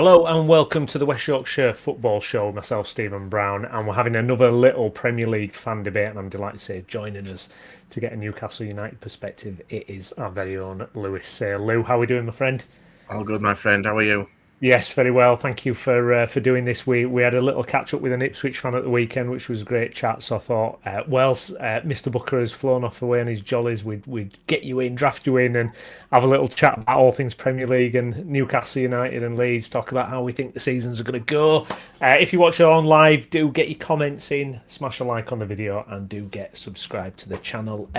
Hello and welcome to the West Yorkshire Football Show. Myself, Stephen Brown, and we're having another little Premier League fan debate. And I'm delighted to say, joining us to get a Newcastle United perspective, it is our very own Lewis Sale. Lou, how are we doing, my friend? All good, my friend. How are you? Yes, very well. Thank you for doing this. We had a little catch up with an Ipswich fan at the weekend, which was a great chat. So I thought, Mr. Booker has flown off away on his jollies, we'd get you in, draft you in, and have a little chat about all things Premier League and Newcastle United and Leeds. Talk about how we think the seasons are going to go. If you watch it on live, do get your comments in, smash a like on the video, and do get subscribed to the channel.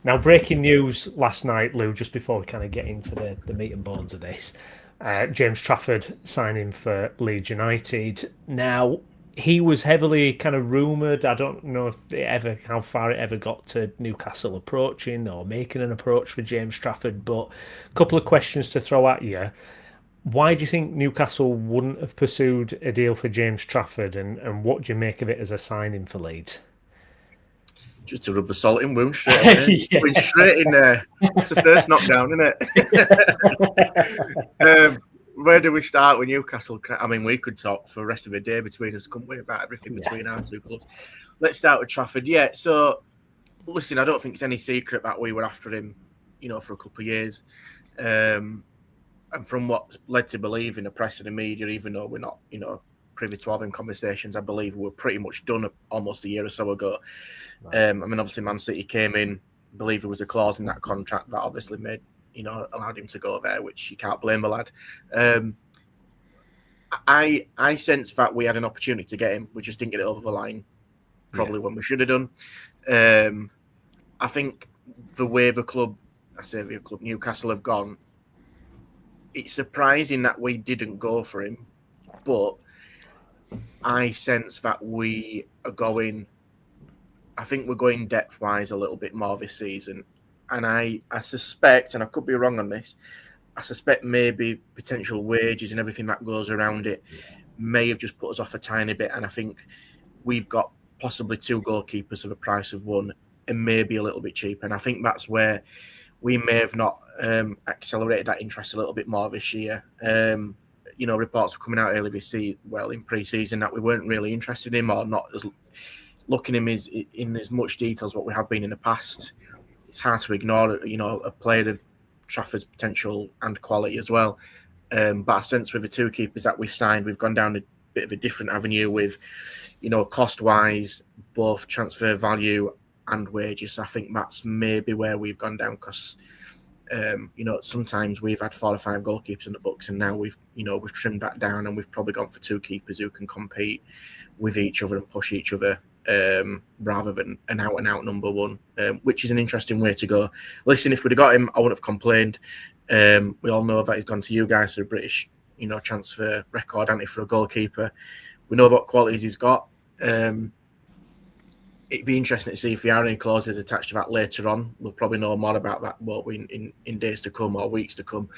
Now, breaking news last night, Lou. Just before we kind of get into the meat and bones of this. James Trafford signing for Leeds United. Now, he was heavily kind of rumoured. I don't know how far it ever got to Newcastle approaching or making an approach for James Trafford. But a couple of questions to throw at you. Why do you think Newcastle wouldn't have pursued a deal for James Trafford, and what do you make of it as a signing for Leeds? Just to rub the salt in wound straight away. Yeah. Going straight in there. It's the first knockdown, isn't it? Where do we start with Newcastle? I mean, we could talk for the rest of the day between us, couldn't we, about everything between our two clubs. Let's start with Trafford. Yeah, so, listen, I don't think it's any secret that we were after him, for a couple of years. And from what's led to believe in the press and the media, even though we're not, privy to having conversations, I believe we were pretty much done almost a year or so ago. Right. Obviously Man City came in, I believe there was a clause in that contract that obviously made, allowed him to go there, which you can't blame the lad. I sense that we had an opportunity to get him. We just didn't get it over the line, probably when we should have done. I think the way the club Newcastle have gone, it's surprising that we didn't go for him, but I sense that we are going. I think we're going depth-wise a little bit more this season, and I suspect, and I could be wrong on this, I suspect maybe potential wages and everything that goes around it may have just put us off a tiny bit. And I think we've got possibly two goalkeepers for the price of one, and maybe a little bit cheaper. And I think that's where we may have not accelerated that interest a little bit more this year. Reports were coming out early this season, in pre-season, that we weren't really interested in him or not as looking at him in as much detail as what we have been in the past. It's hard to ignore, a player of Trafford's potential and quality as well. But I sense with the two keepers that we've signed, we've gone down a bit of a different avenue with, cost-wise, both transfer value and wages. So I think that's maybe where we've gone down because, sometimes we've had 4 or 5 goalkeepers in the books, and now we've trimmed that down, and we've probably gone for 2 keepers who can compete with each other and push each other rather than an out-and-out number one, which is an interesting way to go. Listen, if we'd have got him, I wouldn't have complained. We all know that he's gone to you guys for a British, transfer record, hasn't he, for a goalkeeper. We know what qualities he's got. It'd be interesting to see if there are any clauses attached to that later on. We'll probably know more about that in days to come or weeks to come.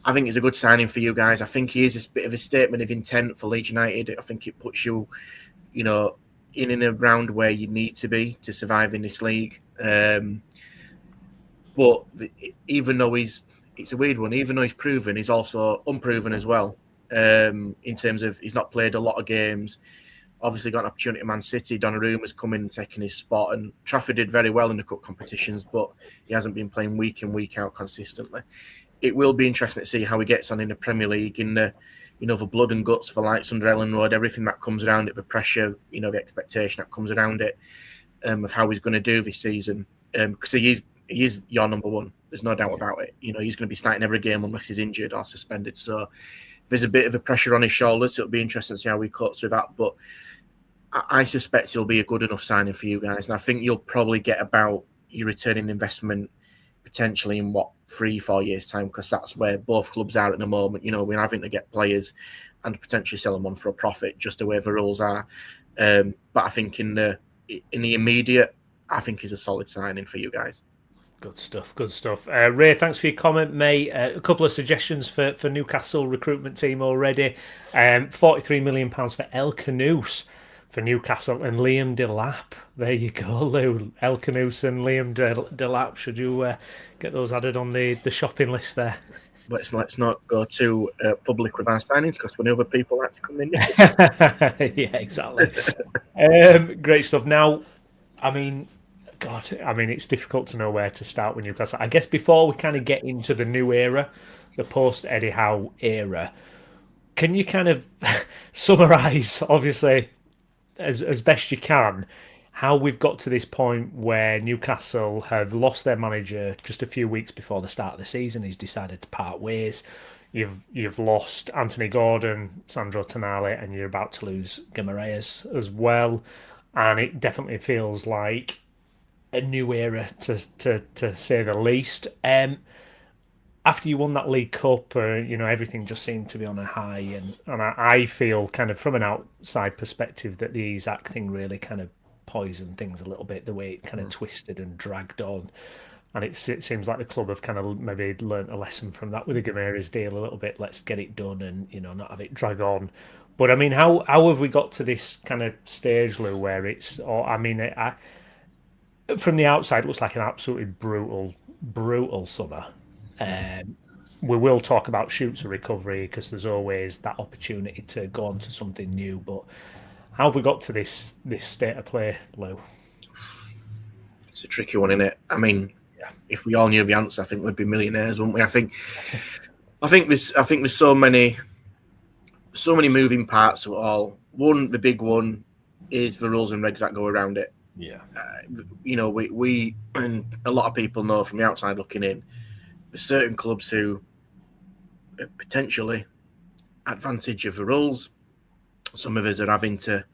I think it's a good signing for you guys. I think he is a bit of a statement of intent for Leeds United. I think it puts you, in and around where you need to be to survive in this league. But even though it's a weird one, even though he's proven, he's also unproven as well. In terms of he's not played a lot of games. Obviously got an opportunity at Man City. Donnarumma's come in and taken his spot, and Trafford did very well in the cup competitions, but he hasn't been playing week in, week out consistently. It will be interesting to see how he gets on in the Premier League, in the the blood and guts for lights under Ellen Road, everything that comes around it, the pressure, the expectation that comes around it, of how he's going to do this season. Because he is your number one. There's no doubt about it. He's going to be starting every game unless he's injured or suspended. So there's a bit of a pressure on his shoulders. So it'll be interesting to see how he copes with that. But I suspect he'll be a good enough signing for you guys. And I think you'll probably get about your returning investment potentially in 3-4 years' time, because that's where both clubs are at the moment. We're having to get players and potentially sell them on for a profit, just the way the rules are. But I think in the immediate, I think he's a solid signing for you guys. Good stuff. Ray, thanks for your comment, mate. A couple of suggestions for Newcastle recruitment team already. £43 million for El Canoes for Newcastle and Liam Delap. There you go, Lou. El Canoes and Liam Delap. Should you get those added on the shopping list there? let's not go too public with our signings because we know other people like to come in. Yeah, exactly. Great stuff. Now, I mean, God, I mean, it's difficult to know where to start with Newcastle. I guess before we kind of get into the new era, the post Eddie Howe era, can you kind of summarise, obviously, as best you can, how we've got to this point where Newcastle have lost their manager just a few weeks before the start of the season? He's decided to part ways. You've lost Anthony Gordon, Sandro Tonali, and you're about to lose Guimaraes as well. And it definitely feels like a new era to say the least. After you won that League Cup, everything just seemed to be on a high, and I feel kind of from an outside perspective that the Isaac thing really kind of poisoned things a little bit, the way it kind of twisted and dragged on. And it seems like the club have kind of maybe learnt a lesson from that with the Guimaraes deal a little bit. Let's get it done and not have it drag on. But I mean, how have we got to this kind of stage, Lou, where it's? Or I mean, from the outside, it looks like an absolutely brutal summer. We will talk about shoots of recovery because there's always that opportunity to go on to something new. But how have we got to this state of play, Lou? It's a tricky one, isn't it? I mean, if we all knew the answer, I think we'd be millionaires, wouldn't we? I think there's so many moving parts to it all. The big one is the rules and regs that go around it. Yeah. We and a lot of people know from the outside looking in, there's certain clubs who potentially advantage of the rules. Some of us are having to,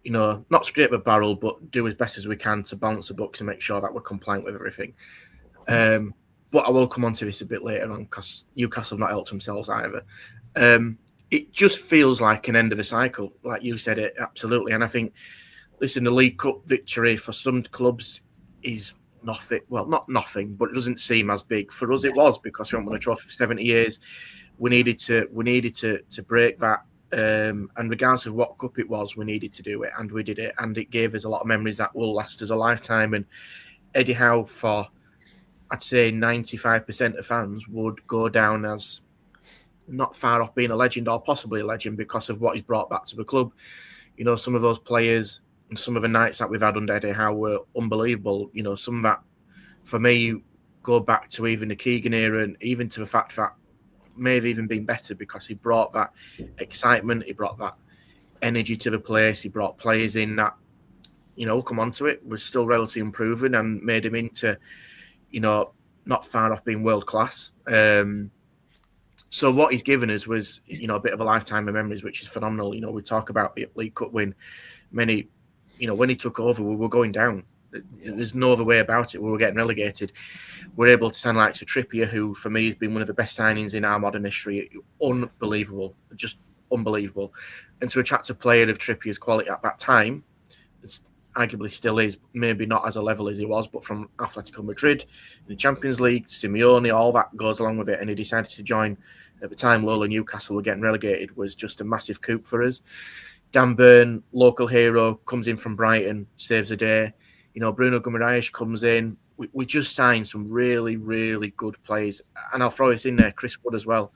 not scrape the barrel, but do as best as we can to balance the books and make sure that we're compliant with everything. But I will come on to this a bit later on because Newcastle have not helped themselves either. It just feels like an end of a cycle, like you said it, absolutely. And I think, listen, the League Cup victory for some clubs is nothing. Well, not nothing, but it doesn't seem as big. For us, it was because we haven't won a trophy for 70 years. We needed to break that. And regardless of what cup it was, we needed to do it, and we did it. And it gave us a lot of memories that will last us a lifetime. And Eddie Howe, for I'd say 95% of fans, would go down as not far off being a legend or possibly a legend because of what he's brought back to the club. Some of those players and some of the nights that we've had under Eddie Howe were unbelievable. Some of that, for me, go back to even the Keegan era and even to the fact that may have even been better because he brought that excitement, he brought that energy to the place, he brought players in that, come on to it, was still relatively improving and made him into, not far off being world class. So what he's given us was, a bit of a lifetime of memories, which is phenomenal. We talk about the League Cup win. When he took over, we were going down. There's no other way about it. We were getting relegated. We're able to sign like Trippier, who for me has been one of the best signings in our modern history. Unbelievable, just unbelievable. And to attract a player of Trippier's quality at that time, it's arguably still is, maybe not as a level as he was, but from Atletico Madrid, the Champions League, Simeone, all that goes along with it. And he decided to join at the time Lola Newcastle were getting relegated, was just a massive coup for us. Dan Burn, local hero, comes in from Brighton, saves the day. Bruno Guimaraes comes in. We just signed some really, really good players. And I'll throw this in there, Chris Wood as well.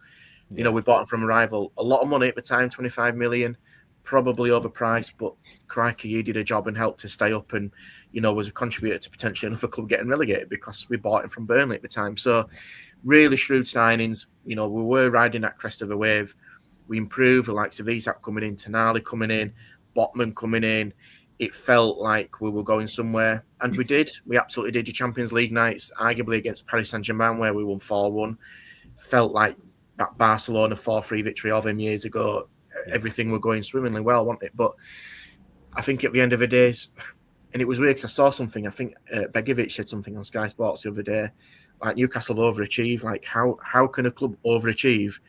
Yeah. We bought him from a rival. A lot of money at the time, 25 million, probably overpriced, but crikey, he did a job and helped to stay up and, was a contributor to potentially another club getting relegated because we bought him from Burnley at the time. So really shrewd signings. We were riding that crest of a wave. We improved, the likes of Isak coming in, Tonali coming in, Botman coming in. It felt like we were going somewhere, and we did. We absolutely did. Your Champions League nights, arguably against Paris Saint-Germain, where we won 4-1, felt like that Barcelona 4-3 victory of him years ago. Everything were going swimmingly well, wasn't it? But I think at the end of the day, and it was weird because I saw something, I think Begovic said something on Sky Sports the other day, like Newcastle have overachieved. Like how can a club overachieve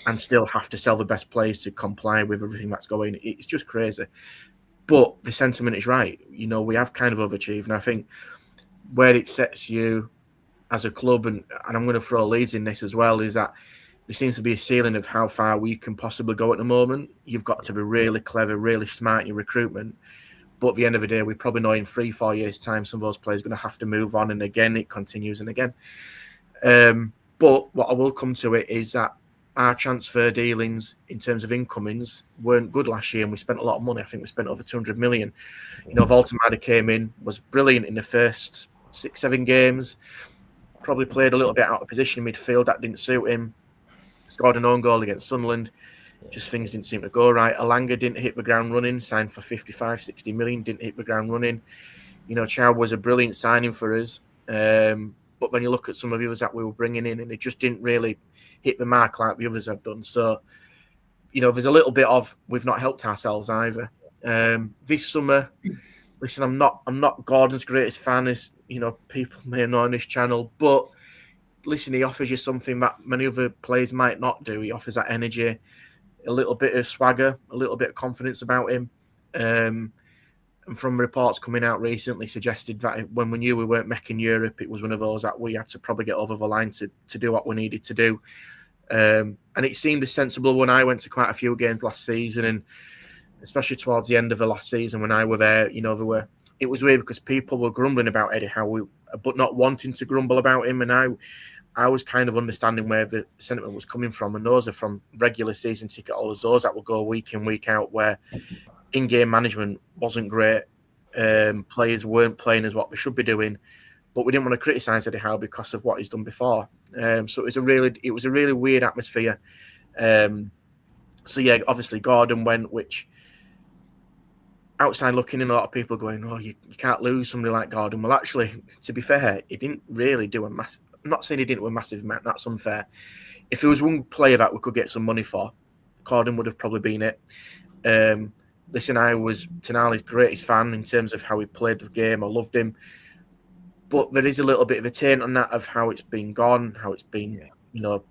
and still have to sell the best players to comply with everything that's going? It's just crazy. But the sentiment is right. We have kind of overachieved. And I think where it sets you as a club, and I'm going to throw Leeds in this as well, is that there seems to be a ceiling of how far we can possibly go at the moment. You've got to be really clever, really smart in your recruitment. But at the end of the day, we probably know in 3-4 years' time, some of those players are going to have to move on. And again, it continues and again. But what I will come to it is that our transfer dealings in terms of incomings weren't good last year, and we spent a lot of money. I think we spent over 200 million. Voltemada came in, was brilliant in the first 6-7 games. Probably played a little bit out of position in midfield. That didn't suit him. Scored an own goal against Sunderland. Just things didn't seem to go right. Alanga didn't hit the ground running. Signed for 55, 60 million. Didn't hit the ground running. Chow was a brilliant signing for us. But when you look at some of the others that we were bringing in, and it just didn't really hit the mark like the others have done. So, there's a little bit of we've not helped ourselves either. This summer, listen, I'm not Gordon's greatest fan, as people may know on this channel, but listen, he offers you something that many other players might not do. He offers that energy, a little bit of swagger, a little bit of confidence about him. And from reports coming out recently suggested that when we knew we weren't making Europe, it was one of those that we had to probably get over the line to do what we needed to do. And it seemed a sensible one. I went to quite a few games last season, and especially towards the end of the last season when I were there, it was weird because people were grumbling about Eddie Howe, but not wanting to grumble about him. And I was kind of understanding where the sentiment was coming from. And those are from regular season ticket holders, those that will go week in, week out, where in-game management wasn't great. Players weren't playing as what they should be doing, but we didn't want to criticise Eddie Howe because of what he's done before. So it was a really weird atmosphere. So yeah, obviously Gordon went, which outside looking in, a lot of people going, "Oh, you can't lose somebody like Gordon." Well, actually, to be fair, he didn't really do a massive. I'm not saying he didn't do a massive amount. That's unfair. If there was one player that we could get some money for, Gordon would have probably been it. Listen, I was Tonali's greatest fan in terms of how he played the game. I loved him. But there is a little bit of a taint on that of how it's been gone, how it's been,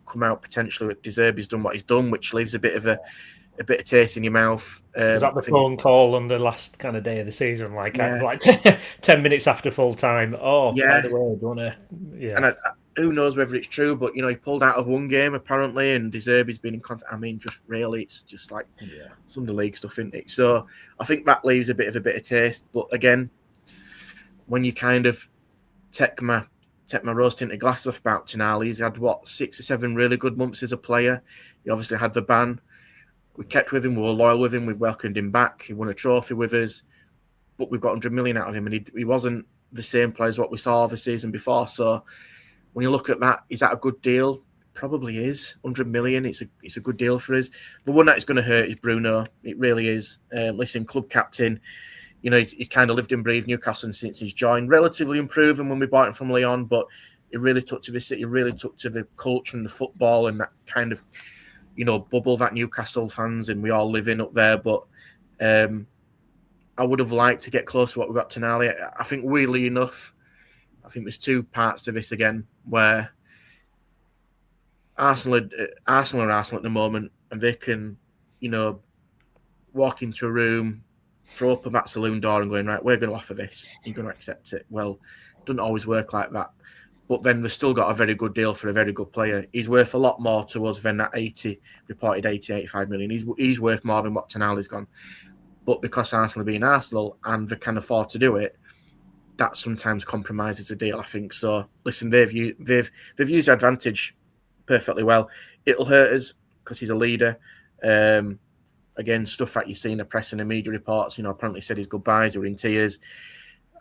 come out potentially with De Zerbi's done what he's done, which leaves a bit of taste in your mouth. Was that the phone call on the last kind of day of the season? Like 10 minutes after full time. Oh, by the way, do you want to... Yeah. And who knows whether it's true, but, he pulled out of one game apparently, and De Zerbi's been in contact. I mean, just really, it's just like some of the league stuff, isn't it? So I think that leaves a bit of a bitter taste. But again, when you kind of take my rose tinted glass off about Tonali, he's had 6 or 7 really good months as a player. He obviously had the ban. We kept with him, we were loyal with him, we welcomed him back. He won a trophy with us, but we've got 100 million out of him, and he wasn't the same player as what we saw the season before. So when you look at that, is that a good deal? Probably is. 100 million, it's a good deal for us. The one that's going to hurt is Bruno. It really is. Listen, club captain, he's kind of lived and breathed Newcastle since he's joined. Relatively unproven when we bought him from Lyon, but he really took to the city, really took to the culture and the football and that kind of, bubble that Newcastle fans and we all live in up there. But I would have liked to get close to what we got Tonali. I think, weirdly enough, I think there's 2 parts to this again, where Arsenal are Arsenal at the moment, and they can, walk into a room, throw up that saloon door and going, right, we're going to offer this. You're going to accept it. Well, it doesn't always work like that. But then we've still got a very good deal for a very good player. He's worth a lot more to us than that reported 85 million. He's worth more than what Tonali's gone. But because Arsenal are being Arsenal and they can afford to do it, that sometimes compromises a deal, I think. So, listen, they've used their advantage perfectly well. It'll hurt us because he's a leader. Again, stuff that you see in the press and the media reports, apparently said his goodbyes, they were in tears.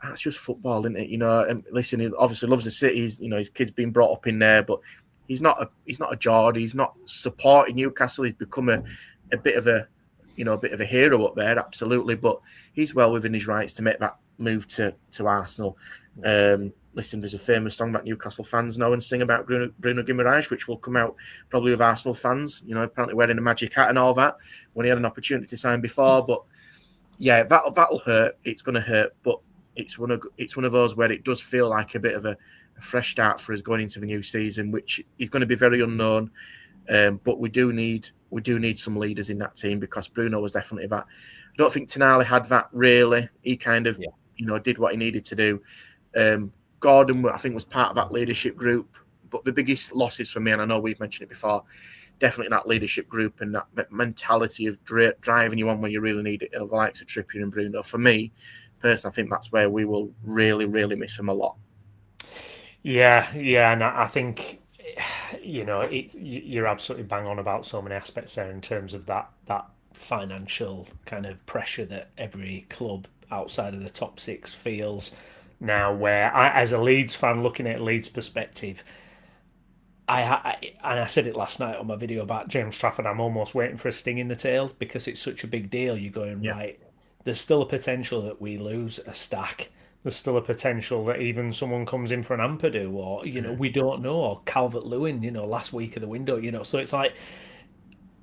That's just football, isn't it? And listen, he obviously loves the city. His kid's been brought up in there, but he's not a Geordie. He's not supporting Newcastle. He's become a bit of a hero up there, absolutely. But he's well within his rights to make that move to Arsenal. Listen, there's a famous song that Newcastle fans know and sing about Bruno Guimaraes, which will come out probably with Arsenal fans. Apparently wearing a magic hat and all that when he had an opportunity to sign before. But yeah, that'll hurt. It's going to hurt, but it's one of those where it does feel like a bit of a fresh start for us going into the new season, which is going to be very unknown. But we do need some leaders in that team, because Bruno was definitely that. I don't think Tonali had that really. He kind of did what he needed to do. Gordon, I think, was part of that leadership group. But the biggest losses for me, and I know we've mentioned it before, definitely that leadership group and that mentality of driving you on when you really need it. The likes of Trippier and Bruno. For me, personally, I think that's where we will really, really miss them a lot. Yeah, and I think you're absolutely bang on about so many aspects there in terms of that financial kind of pressure that every club outside of the top six feels now. Where as a Leeds fan, looking at Leeds' perspective, and I said it last night on my video about James Trafford. I'm almost waiting for a sting in the tail because it's such a big deal. You're going Yeah, right. There's still a potential that we lose a stack. There's still a potential that even someone comes in for an Ampadu, or we don't know, or Calvert Lewin, last week of the window, So it's like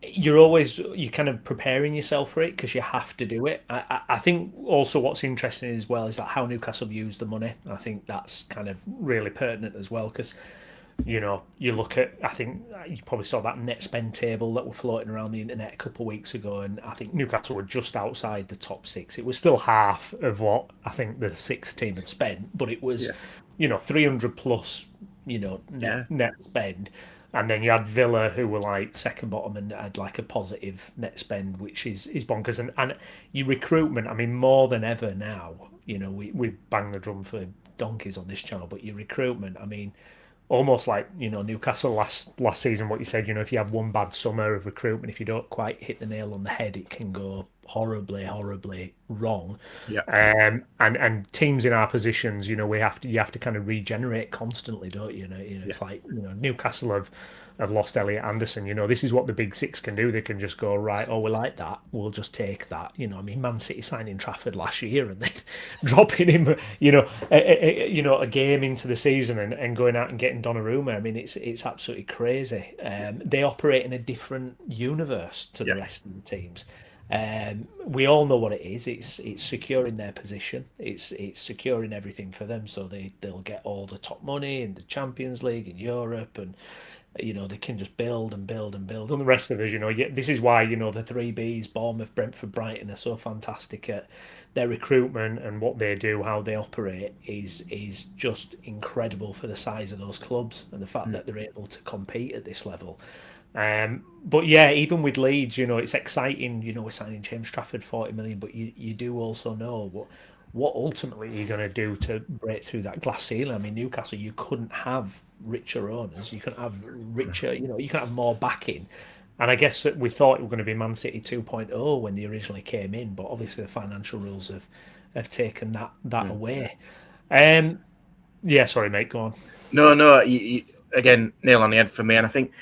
you're kind of preparing yourself for it because you have to do it. I think also what's interesting as well is that how Newcastle use the money. I think that's kind of really pertinent as well because you look at, I think you probably saw that net spend table that were floating around the internet a couple of weeks ago, and I think Newcastle were just outside the top six. It was still half of what I think the sixth team had spent, but it was, 300 plus, net spend. And then you had Villa, who were like second bottom and had like a positive net spend, which is bonkers. And your recruitment, I mean, more than ever now, we bang the drum for donkeys on this channel, but your recruitment, I mean, almost like Newcastle last season. What you said, if you have one bad summer of recruitment, if you don't quite hit the nail on the head, it can go horribly wrong. yeah, And teams in our positions, you have to kind of regenerate constantly, don't you? It's like Newcastle have lost Elliot Anderson. This is what the big six can do. They can just go right. Oh, we like that. We'll just take that. I mean, Man City signing Trafford last year and then dropping him. A game into the season and going out and getting Donnarumma. I mean, it's absolutely crazy. They operate in a different universe to the rest of the teams. We all know what it is. It's securing their position. It's securing everything for them, so they'll get all the top money in the Champions League in Europe, and they can just build and build and build. And the rest of us, this is why the three Bs, Bournemouth, Brentford, Brighton, are so fantastic at their recruitment and what they do, how they operate is just incredible for the size of those clubs and the fact that they're able to compete at this level. But yeah, even with Leeds, it's exciting. We're signing James Trafford 40 million, but you do also know what ultimately you're going to do to break through that glass ceiling. I mean, Newcastle, you couldn't have richer owners, you couldn't have richer, you couldn't have more backing. And I guess that we thought it was going to be Man City 2.0 when they originally came in, but obviously the financial rules have taken that away. Yeah, sorry, mate, go on. No, you, again, nail on the head for me, and I think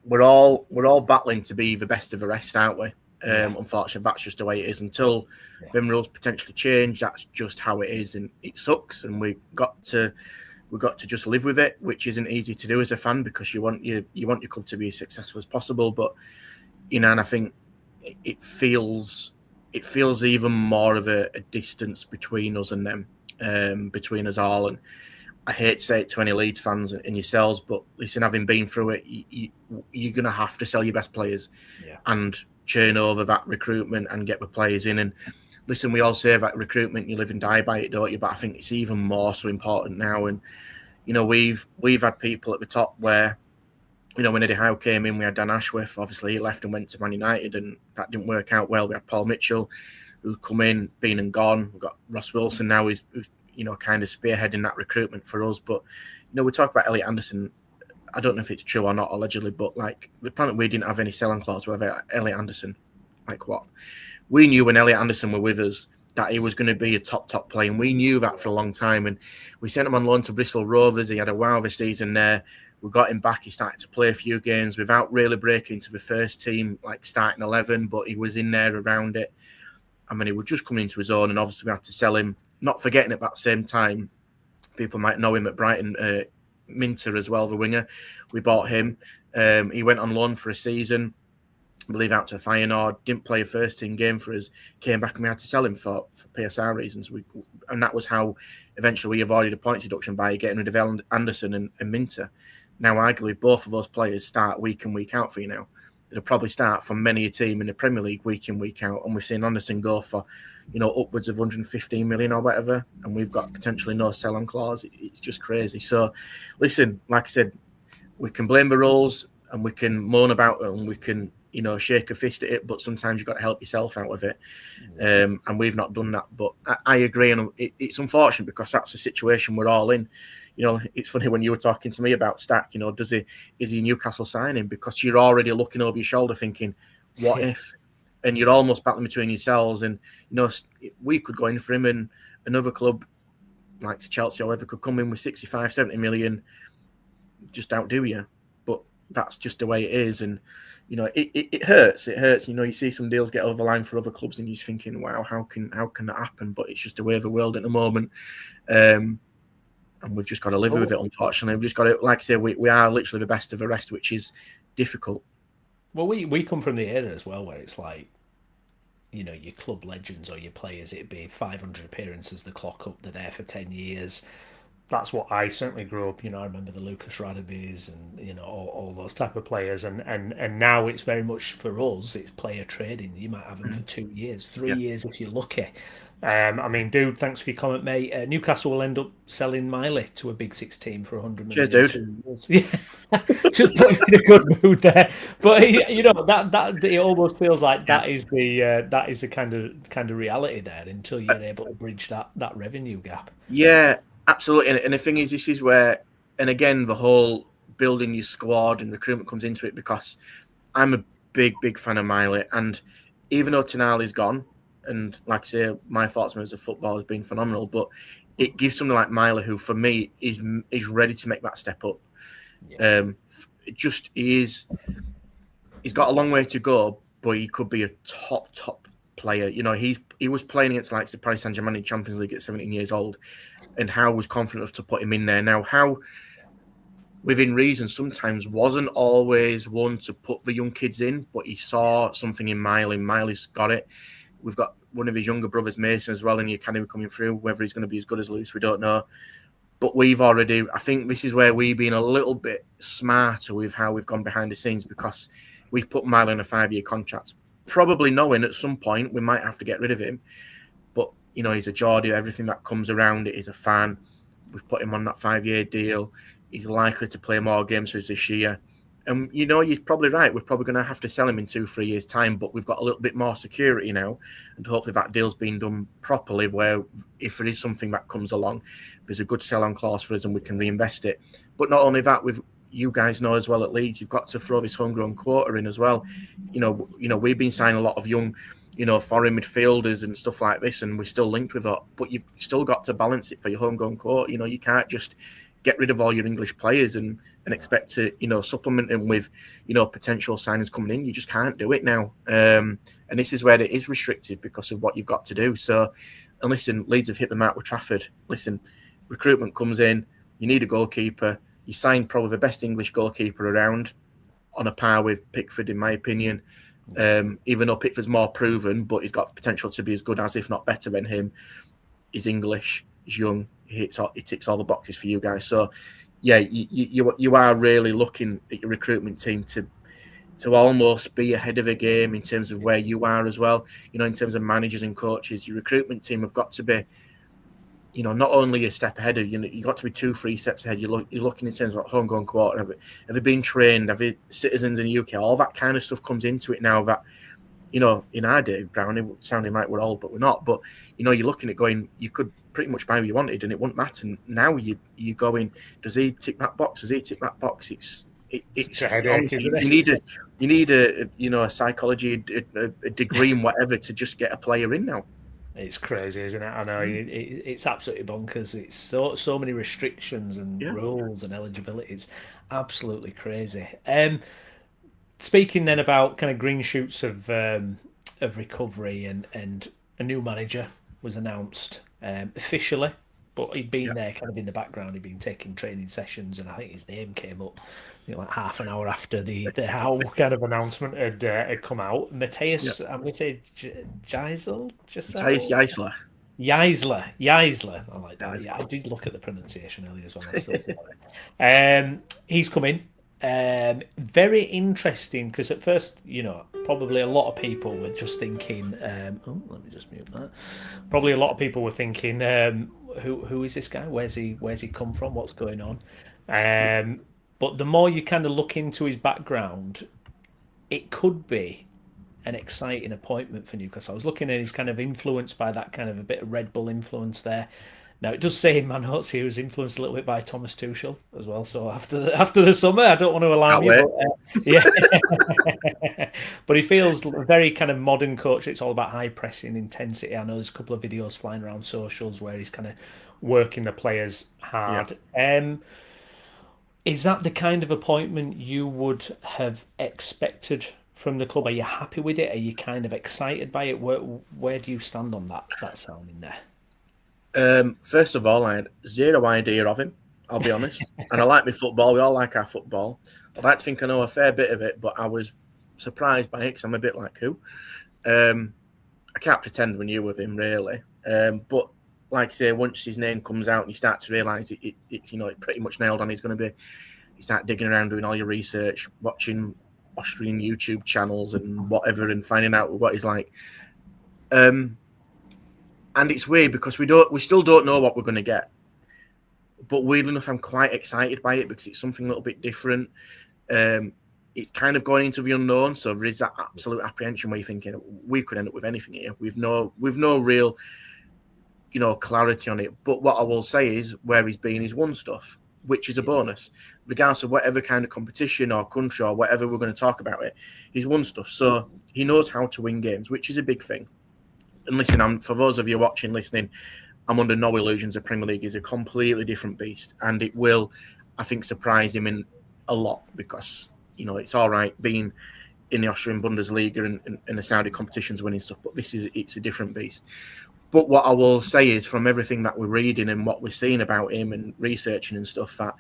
we're all battling to be the best of the rest, aren't we? Unfortunately, that's just the way it is. Until them rules potentially change, that's just how it is, and it sucks. And we've got to just live with it, which isn't easy to do as a fan because you want your club to be as successful as possible. But and I think it feels even more of a distance between us and them, between us all. And I hate to say it to any Leeds fans and yourselves, but listen, having been through it, you're going to have to sell your best players and churn over that recruitment and get the players in. And listen, we all say that recruitment, you live and die by it, don't you? But I think it's even more so important now. And, we've had people at the top where, when Eddie Howe came in, we had Dan Ashworth. Obviously, he left and went to Man United, and that didn't work out well. We had Paul Mitchell, who's come in, been and gone. We've got Ross Wilson now, who's kind of spearheading that recruitment for us. But, we talk about Elliot Anderson. I don't know if it's true or not, allegedly, but like the planet we didn't have any selling clause with Elliot Anderson. Like what? We knew when Elliot Anderson were with us that he was going to be a top player, and we knew that for a long time. And we sent him on loan to Bristol Rovers. He had a wow of a season there. We got him back. He started to play a few games without really breaking into the first team, like starting 11, but he was in there around it. I mean, he was just coming into his own, and obviously we had to sell him. Not forgetting at that same time, people might know him at Brighton, Minter as well, the winger. We bought him. He went on loan for a season, I believe out to Feyenoord, didn't play a first team game for us, came back and we had to sell him for PSR reasons. And that was how eventually we avoided a points deduction by getting rid of Anderson and Minter. Now, arguably, both of those players start week in, week out for you now. It'll probably start from many a team in the Premier League week in, week out. And we've seen Anderson go for, upwards of 115 million or whatever. And we've got potentially no sell-on clause. It's just crazy. So, listen, like I said, we can blame the rules and we can moan about it and we can, shake a fist at it. But sometimes you've got to help yourself out of it. And we've not done that. But I agree. And it's unfortunate because that's the situation we're all in. it's funny when you were talking to me about Stack. Is he a Newcastle signing? Because you're already looking over your shoulder, thinking, what if? And you're almost battling between yourselves. And we could go in for him, and another club like Chelsea or whoever could come in with 65, 70 million, just outdo you. But that's just the way it is. And it hurts. It hurts. You see some deals get over the line for other clubs, and you're just thinking, wow, how can that happen? But it's just the way of the world at the moment. And we've just got to live with it, unfortunately. We've just got to, like I say, we are literally the best of the rest, which is difficult. Well, we come from the era as well where it's like, your club legends or your players, it'd be 500 appearances, the clock up, they're there for 10 years. That's what I certainly grew up. I remember the Lucas Radebys and all those type of players, and now it's very much for us. It's player trading. You might have them for 2 years, 3 years if you're lucky. Dude, thanks for your comment, mate. Newcastle will end up selling Miley to a Big Six team for 100 million. Cheers, dude. Yeah, just put me in a good mood there. But that it almost feels like that is the kind of reality there until you're able to bridge that revenue gap. Yeah. Absolutely, and the thing is, this is where, and again, the whole building your squad and recruitment comes into it, because I'm a big fan of Miley, and even though Tonali's gone, and like I say, my thoughts on him as a footballer has been phenomenal, but it gives someone like Miley, who for me is ready to make that step up. Yeah. He's got a long way to go, but he could be a top player. He was playing against like the Paris Saint-Germain in Champions League at 17 years old, and Howe was confident enough to put him in there. Now, Howe, within reason, sometimes wasn't always one to put the young kids in, but he saw something in Miley. Miley's got it. We've got one of his younger brothers, Mason, as well, in the academy coming through. Whether he's going to be as good as Lewis, we don't know. But I think this is where we've been a little bit smarter with how we've gone behind the scenes, because we've put Miley in a 5-year contract, probably knowing at some point we might have to get rid of him. But, he's a Geordie, everything that comes around it, he's a fan. We've put him on that 5-year deal. He's likely to play more games for us this year. And, you're probably right. We're probably going to have to sell him in 2-3 years' time, but we've got a little bit more security now. And hopefully that deal's been done properly, where if there is something that comes along, there's a good sell-on clause for us and we can reinvest it. But not only that, you guys know as well at Leeds, you've got to throw this homegrown quota in as well. We've been signing a lot of young, foreign midfielders and stuff like this, and we're still linked with that. But you've still got to balance it for your homegrown quota. You can't just get rid of all your English players and expect to, supplement them with, potential signings coming in. You just can't do it now. And this is where it is restrictive because of what you've got to do. So, and listen, Leeds have hit the mark with Trafford. Listen, recruitment comes in, you need a goalkeeper. You signed probably the best English goalkeeper around, on a par with Pickford, in my opinion. Even though Pickford's more proven, but he's got potential to be as good as, if not better than him. He's English, he's young, he ticks all the boxes for you guys. So, yeah, you are really looking at your recruitment team to almost be ahead of the game in terms of where you are as well. In terms of managers and coaches, your recruitment team have got to be, not only a step ahead of you, you've got to be 2-3 steps ahead. You're looking in terms of homegrown quota. Have they been trained? Have they citizens in the UK? All that kind of stuff comes into it now that, in our day, Browney, sounding like we're old, but we're not. But, you're looking at going, you could pretty much buy what you wanted and it wouldn't matter. And now you go in, does he tick that box? Does he tick that box? It's a headache, isn't it? You need a psychology, a degree in whatever to just get a player in now. It's crazy, isn't it? I know it's absolutely bonkers. It's so many restrictions and rules and eligibility. It's absolutely crazy. Speaking then about kind of green shoots of recovery, and a new manager was announced officially, but he'd been there kind of in the background. He'd been taking training sessions, and I think his name came up like half an hour after the Howe kind of announcement had come out. Matthias, I'm going to say Geisel? Matthias Geisler. I like that. Yeah, I did look at the pronunciation earlier as well. I still he's come in. Very interesting, because at first, probably a lot of people were just thinking, let me just mute that. Probably a lot of people were thinking, who is this guy? Where's he come from? What's going on? But the more you kind of look into his background, it could be an exciting appointment for Newcastle. I was looking at, he's kind of influenced by that kind of a bit of Red Bull influence there. Now it does say in my notes he was influenced a little bit by Thomas Tuchel as well. So after the summer, I don't want to alarm Can't you, wait. but yeah. But he feels a very kind of modern coach. It's all about high pressing, intensity. I know there's a couple of videos flying around socials where he's kind of working the players Yeah. hard. Is that the kind of appointment you would have expected from the club? Are you happy with it? Are you kind of excited by it? Where do you stand on that sounding there? First of all, I had zero idea of him, I'll be honest. And I like my football. We all like our football. I'd like to think I know a fair bit of it, but I was surprised by it because I'm a bit like who. I can't pretend we knew of him, really. But like I say, once his name comes out and you start to realise it's it pretty much nailed on, he's going to be, you start digging around, doing all your research, watching Austrian YouTube channels and whatever, and finding out what he's like. And it's weird because we still don't know what we're going to get. But weirdly enough, I'm quite excited by it because it's something a little bit different. It's kind of going into the unknown, so there is that absolute apprehension where you're thinking we could end up with anything here. We've no real, clarity on it. But what I will say is where he's been, he's won stuff, which is a bonus, regardless of whatever kind of competition or country or whatever we're going to talk about it. He's won stuff, so he knows how to win games, which is a big thing. And listen, for those of you watching, listening, I'm under no illusions the Premier League is a completely different beast, and it will, I think, surprise him in a lot because it's all right being in the Austrian Bundesliga and the Saudi competitions winning stuff, but it's a different beast. But what I will say is, from everything that we're reading and what we're seeing about him and researching and stuff, that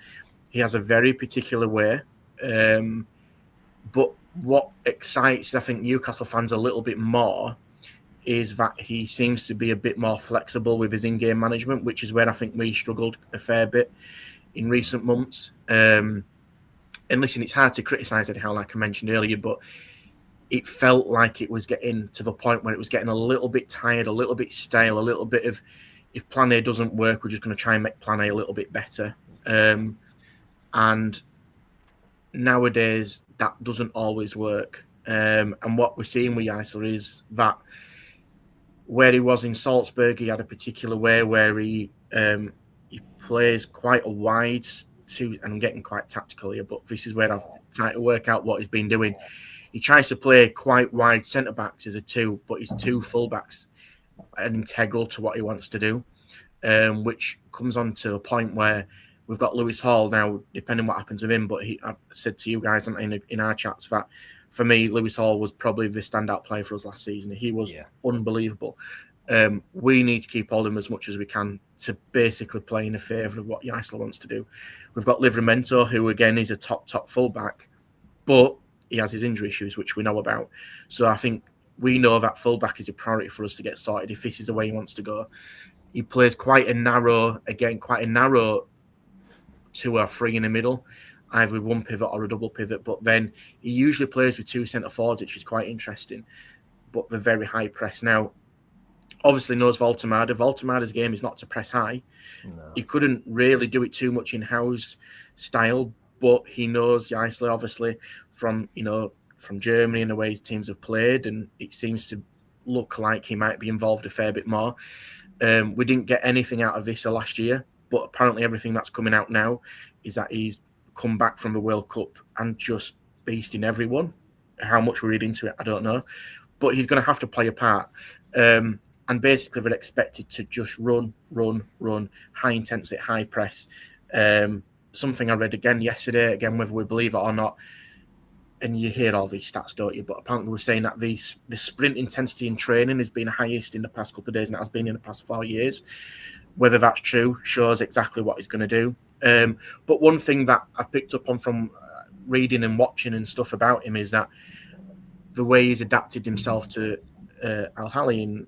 he has a very particular way. But what excites, I think, Newcastle fans a little bit more is that he seems to be a bit more flexible with his in-game management, which is where I think we struggled a fair bit in recent months. And listen, it's hard to criticise anyhow, like I mentioned earlier, but it felt like it was getting to the point where it was getting a little bit tired, a little bit stale, a little bit of, if plan A doesn't work, we're just going to try and make plan A a little bit better. And nowadays, that doesn't always work. And what we're seeing with Eisler is that where he was in Salzburg, he had a particular way where he plays quite a wide and I'm getting quite tactical here, but this is where I've tried to work out what he's been doing. He tries to play quite wide centre-backs as a two, but his two full-backs are integral to what he wants to do, which comes on to a point where we've got Lewis Hall now, depending what happens with him, but I've said to you guys in our chats that for me, Lewis Hall was probably the standout player for us last season. He was unbelievable. We need to keep hold of him as much as we can to basically play in the favour of what Eisler wants to do. We've got Livramento, who again is a top fullback, but he has his injury issues, which we know about. So I think we know that fullback is a priority for us to get sorted if this is the way he wants to go. He plays quite a narrow 2 or 3 in the middle, either with one pivot or a double pivot, but then he usually plays with 2 centre forwards, which is quite interesting, but they're very high press. Now, obviously knows Voltemada. Voltemada's game is not to press high. No. He couldn't really do it too much in-house style, but he knows Eisler, obviously, from Germany and the way his teams have played, and it seems to look like he might be involved a fair bit more. We didn't get anything out of this last year, but apparently everything that's coming out now is that he's come back from the World Cup and just beasting everyone. How much we read into it, I don't know. But he's going to have to play a part. And basically they're expected to just run, high intensity, high press. Something I read again yesterday, whether we believe it or not, and you hear all these stats, don't you? But apparently we're saying that the sprint intensity in training has been highest in the past couple of days, and it has been in the past 4 years. Whether that's true shows exactly what he's going to do. But one thing that I've picked up on from reading and watching and stuff about him is that the way he's adapted himself to Al-Ahly in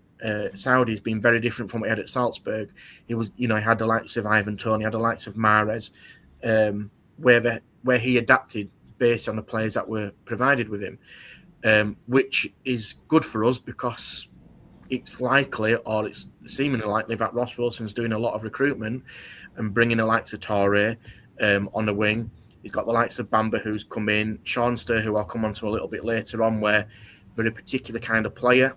Saudi has been very different from what he had at Salzburg. He was, he had the likes of Ivan Toney, had the likes of Mahrez, where he adapted based on the players that were provided with him, which is good for us because it's likely, or it's seemingly likely, that Ross Wilson's doing a lot of recruitment and bringing the likes of Torre on the wing. He's got the likes of Bamba who's come in, Schaunster, who I'll come on to a little bit later on, where they're a particular kind of player,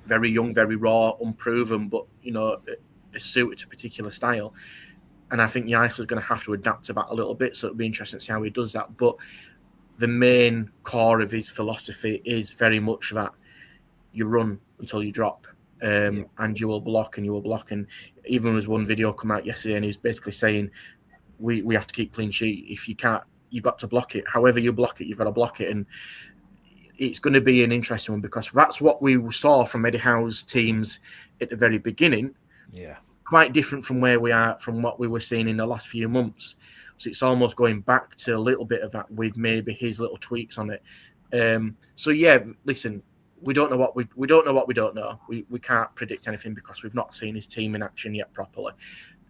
very young, very raw, unproven, but is suited to a particular style. And I think Yisler's going to have to adapt to that a little bit. So it'll be interesting to see how he does that. But the main core of his philosophy is very much that you run until you drop. And you will block and you will block. And even there was one video come out yesterday and he was basically saying, we have to keep clean sheet. If you can't, you've got to block it. However you block it, you've got to block it. And it's going to be an interesting one because that's what we saw from Eddie Howe's teams at the very beginning. Yeah. Quite different from where we are, from what we were seeing in the last few months. So it's almost going back to a little bit of that with maybe his little tweaks on it. So yeah, listen, we don't know what we don't know what we don't know. We can't predict anything because we've not seen his team in action yet properly.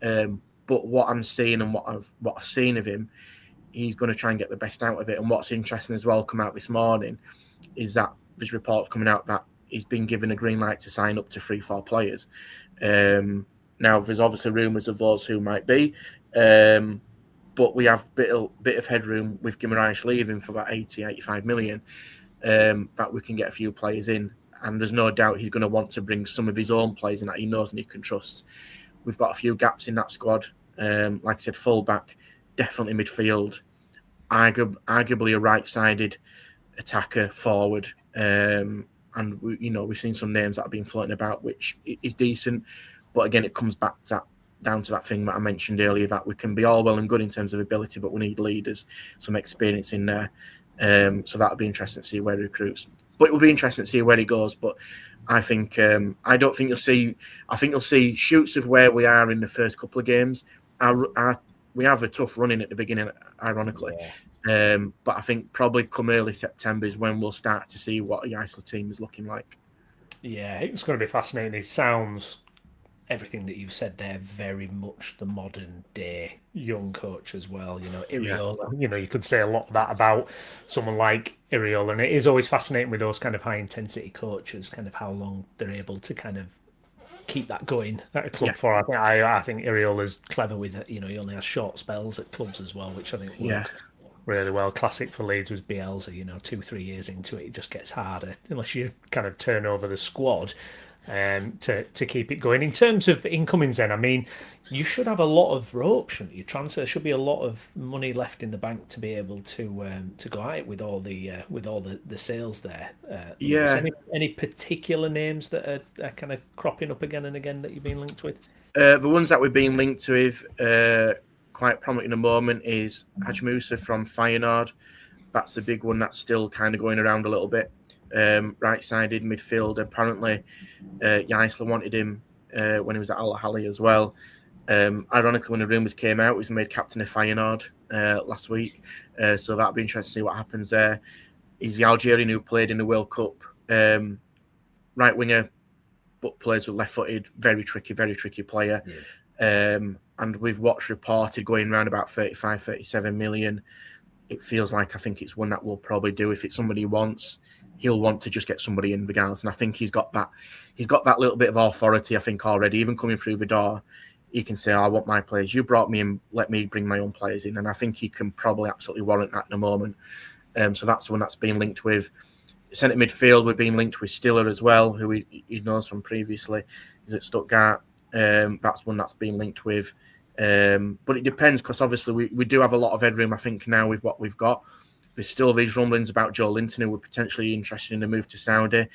But what I'm seeing and what I've seen of him, he's going to try and get the best out of it. And what's interesting as well, come out this morning, is that there's reports coming out that he's been given a green light to sign up to 3-4 players. Now, there's obviously rumours of those who might be, but we have a bit of headroom with Guimaraes leaving for that 80-85 million, that we can get a few players in. And there's no doubt he's going to want to bring some of his own players in that he knows and he can trust. We've got a few gaps in that squad. Like I said, full-back, definitely midfield, arguably a right-sided attacker forward. And, we've seen some names that have been floating about, which is decent. But again, it comes back down to that thing that I mentioned earlier, that we can be all well and good in terms of ability, but we need leaders, some experience in there. So that'll be interesting to see where he recruits. But it will be interesting to see where he goes. But I think I don't think you'll see. I think you'll see shoots of where we are in the first couple of games. We have a tough running at the beginning, ironically. Yeah. But I think probably come early September is when we'll start to see what a Yisler team is looking like. Yeah, it's going to be fascinating. It sounds, everything that you've said there, very much the modern day young coach as well. Iriola, you could say a lot of that about someone like Iriola. And it is always fascinating with those kind of high intensity coaches, kind of how long they're able to kind of keep that going at a club for. I think Iriola's clever with it. He only has short spells at clubs as well, which I think works really well. Classic for Leeds was Bielsa. 2-3 years into it just gets harder unless you kind of turn over the squad to keep it going. In terms of incomings, then, I mean, you should have a lot of rope, shouldn't you? There should be a lot of money left in the bank to be able to go at it with all the sales there. Any particular names that are kind of cropping up again and again that you've been linked with? The ones that we've been linked with quite prominent in the moment is Haj Musa from Feyenoord. That's the big one that's still kind of going around a little bit. Right-sided midfielder. Apparently, Yisler wanted him when he was at Al Ahly as well. Ironically, when the rumours came out, he was made captain of Feyenoord last week. So that'll be interesting to see what happens there. He's the Algerian who played in the World Cup. Right winger, but plays with left-footed. Very tricky player. Yeah. And with what's reported going around about 35, 37 million, it feels like I think it's one that we'll probably do. If it's somebody he wants, he'll want to just get somebody in regardless. And I think he's got that little bit of authority, I think, already. Even coming through the door, he can say, I want my players. You brought me in, let me bring my own players in. And I think he can probably absolutely warrant that in a moment. So that's the one that's been linked with. Centre midfield, we've been linked with Stiller as well, who he knows from previously. He's at Stuttgart. That's one that's been linked with. But it depends, because obviously we do have a lot of headroom, I think, now with what we've got. There's still these rumblings about Joe Linton, who we're potentially interested in the move to Saudi.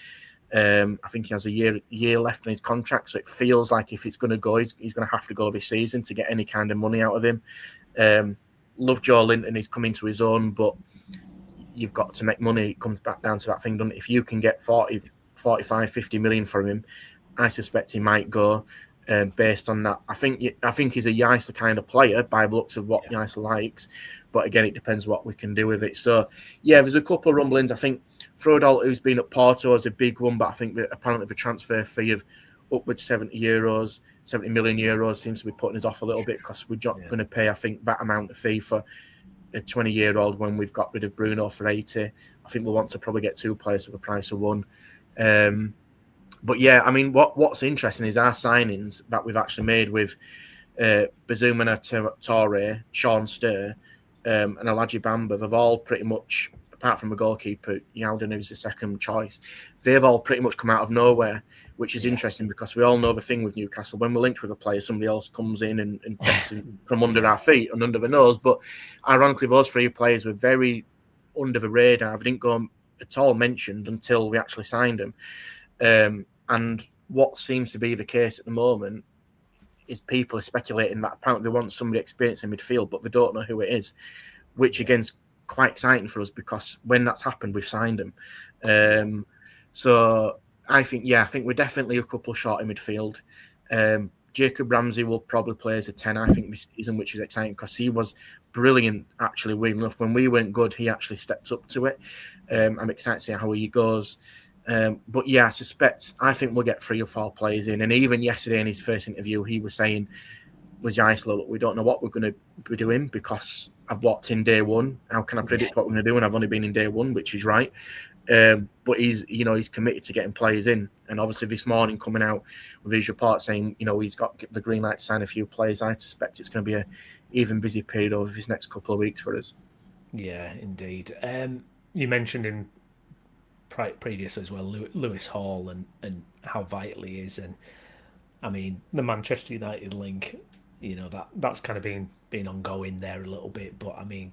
I think he has a year left in his contract, so it feels like if it's going to go, he's going to have to go this season to get any kind of money out of him. Love Joe Linton, he's coming to his own, but you've got to make money. It comes back down to that thing, doesn't it? If you can get 40, 45, 50 million from him, I suspect he might go. Based on that, I think he's a Yisler kind of player by the looks of what Yisler likes, but again, it depends what we can do with it. So, yeah, there's a couple of rumblings. I think Frodal, who's been at Porto, is a big one, but I think that apparently the transfer fee of upwards 70 million euros seems to be putting us off a little bit, because we're not going to pay, I think, that amount of fee for a 20-year-old when we've got rid of Bruno for 80. I think we'll want to probably get two players for the price of one. But yeah, I mean, what's interesting is our signings that we've actually made with Bazumana Toure, Sean Sturr, and Alaji Bamba. They've all pretty much apart from a goalkeeper, Yalden, who's the second choice, they've all pretty much come out of nowhere, which is interesting because we all know the thing with Newcastle. When we're linked with a player, somebody else comes in and takes him from under our feet and under the nose. But ironically, those 3 players were very under the radar. They didn't go at all mentioned until we actually signed them. And what seems to be the case at the moment is people are speculating that apparently they want somebody experienced in midfield, but they don't know who it is, which again is quite exciting for us because when that's happened, we've signed them. So I think we're definitely a couple short in midfield. Jacob Ramsey will probably play as a 10, I think, this season, which is exciting because he was brilliant, actually, weirdly enough. When we weren't good, he actually stepped up to it. I'm excited to see how he goes. But yeah, I think we'll get 3 or 4 players in. And even yesterday in his first interview, he was saying, look, we don't know what we're going to be doing because I've walked in day one. How can I predict what we're going to do? And I've only been in day one, which is right. But he's committed to getting players in. And obviously this morning coming out with his report saying, he's got the green light to sign a few players. I suspect it's going to be an even busy period over this next couple of weeks for us. Yeah, indeed. You mentioned in previous as well, Lewis Hall and how vital he is. And I mean, the Manchester United link, that's kind of been ongoing there a little bit. But I mean,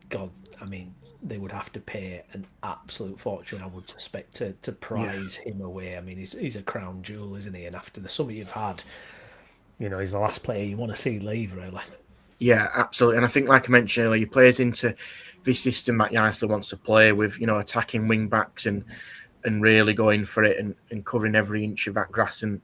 they would have to pay an absolute fortune, I would suspect, to prize him away. I mean, he's a crown jewel, isn't he? And after the summer you've had, he's the last player you want to see leave, really. Yeah, absolutely. And I think, like I mentioned earlier, he plays into this system that United wants to play with, attacking wing backs and really going for it and covering every inch of that grass. And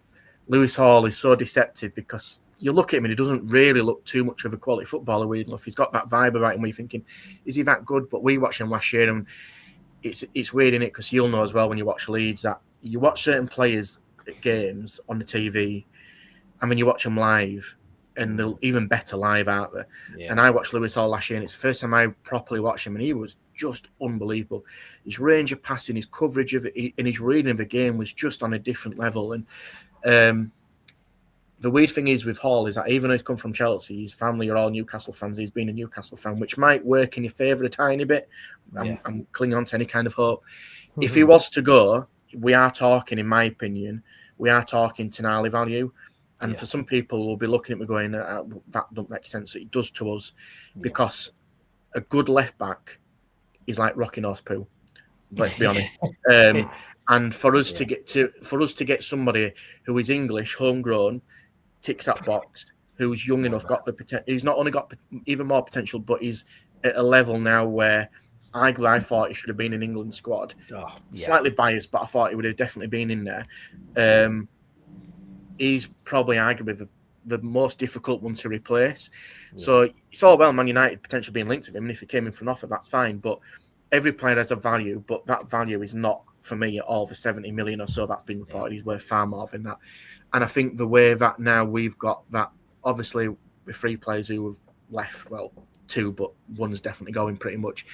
Lewis Hall is so deceptive because you look at him and he doesn't really look too much of a quality footballer, weird enough. He's got that vibe about him where you're thinking, is he that good? But we watched him last year and it's weird, innit? Because you'll know as well when you watch Leeds that you watch certain players at games on the TV and then you watch them live and they're even better live, aren't they? Yeah. And I watched Lewis Hall last year and it's the first time I properly watched him and he was just unbelievable. His range of passing, his coverage of it, and his reading of the game was just on a different level. And the weird thing is with Hall is that even though he's come from Chelsea, his family are all Newcastle fans. He's been a Newcastle fan, which might work in your favour a tiny bit. I'm clinging on to any kind of hope. Mm-hmm. If he was to go, we are talking, in my opinion, Tonali value. And for some people, will be looking at me going, that don't make sense. It does to us because a good left back is like rocking horse poo. Let's be honest. And for us to get somebody who is English, homegrown, ticks that box, who's young enough, got the potential. He's not only got even more potential, but he's at a level now where I thought he should have been in England squad. Slightly biased, but I thought he would have definitely been in there. He's probably arguably the most difficult one to replace. Yeah. So it's all well Man United potentially being linked to him, and if he came in for an offer, that's fine. But every player has a value, but that value is not, for me, at all the 70 million or so that's been reported. He's worth far more than that. And I think the way that now we've got that, obviously, the 3 players who have left, well, 2, but one's definitely going pretty much,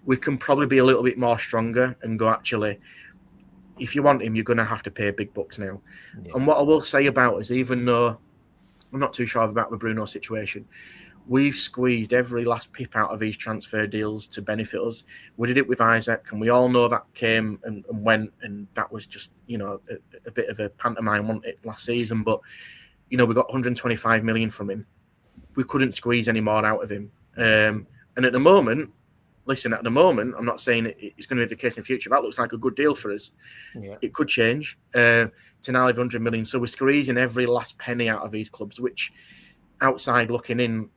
we can probably be a little bit more stronger and go, actually, if you want him, you're going to have to pay big bucks now. Yeah. And what I will say about is, even though I'm not too sure about the Bruno situation, we've squeezed every last pip out of these transfer deals to benefit us. We did it with Isaac, and we all know that came and went, and that was just, a bit of a pantomime, wasn't it, last season? But, we got 125 million from him. We couldn't squeeze any more out of him. And at the moment, I'm not saying it's going to be the case in the future. That looks like a good deal for us. Yeah. It could change to now 100 million. So we're squeezing every last penny out of these clubs, which outside looking in,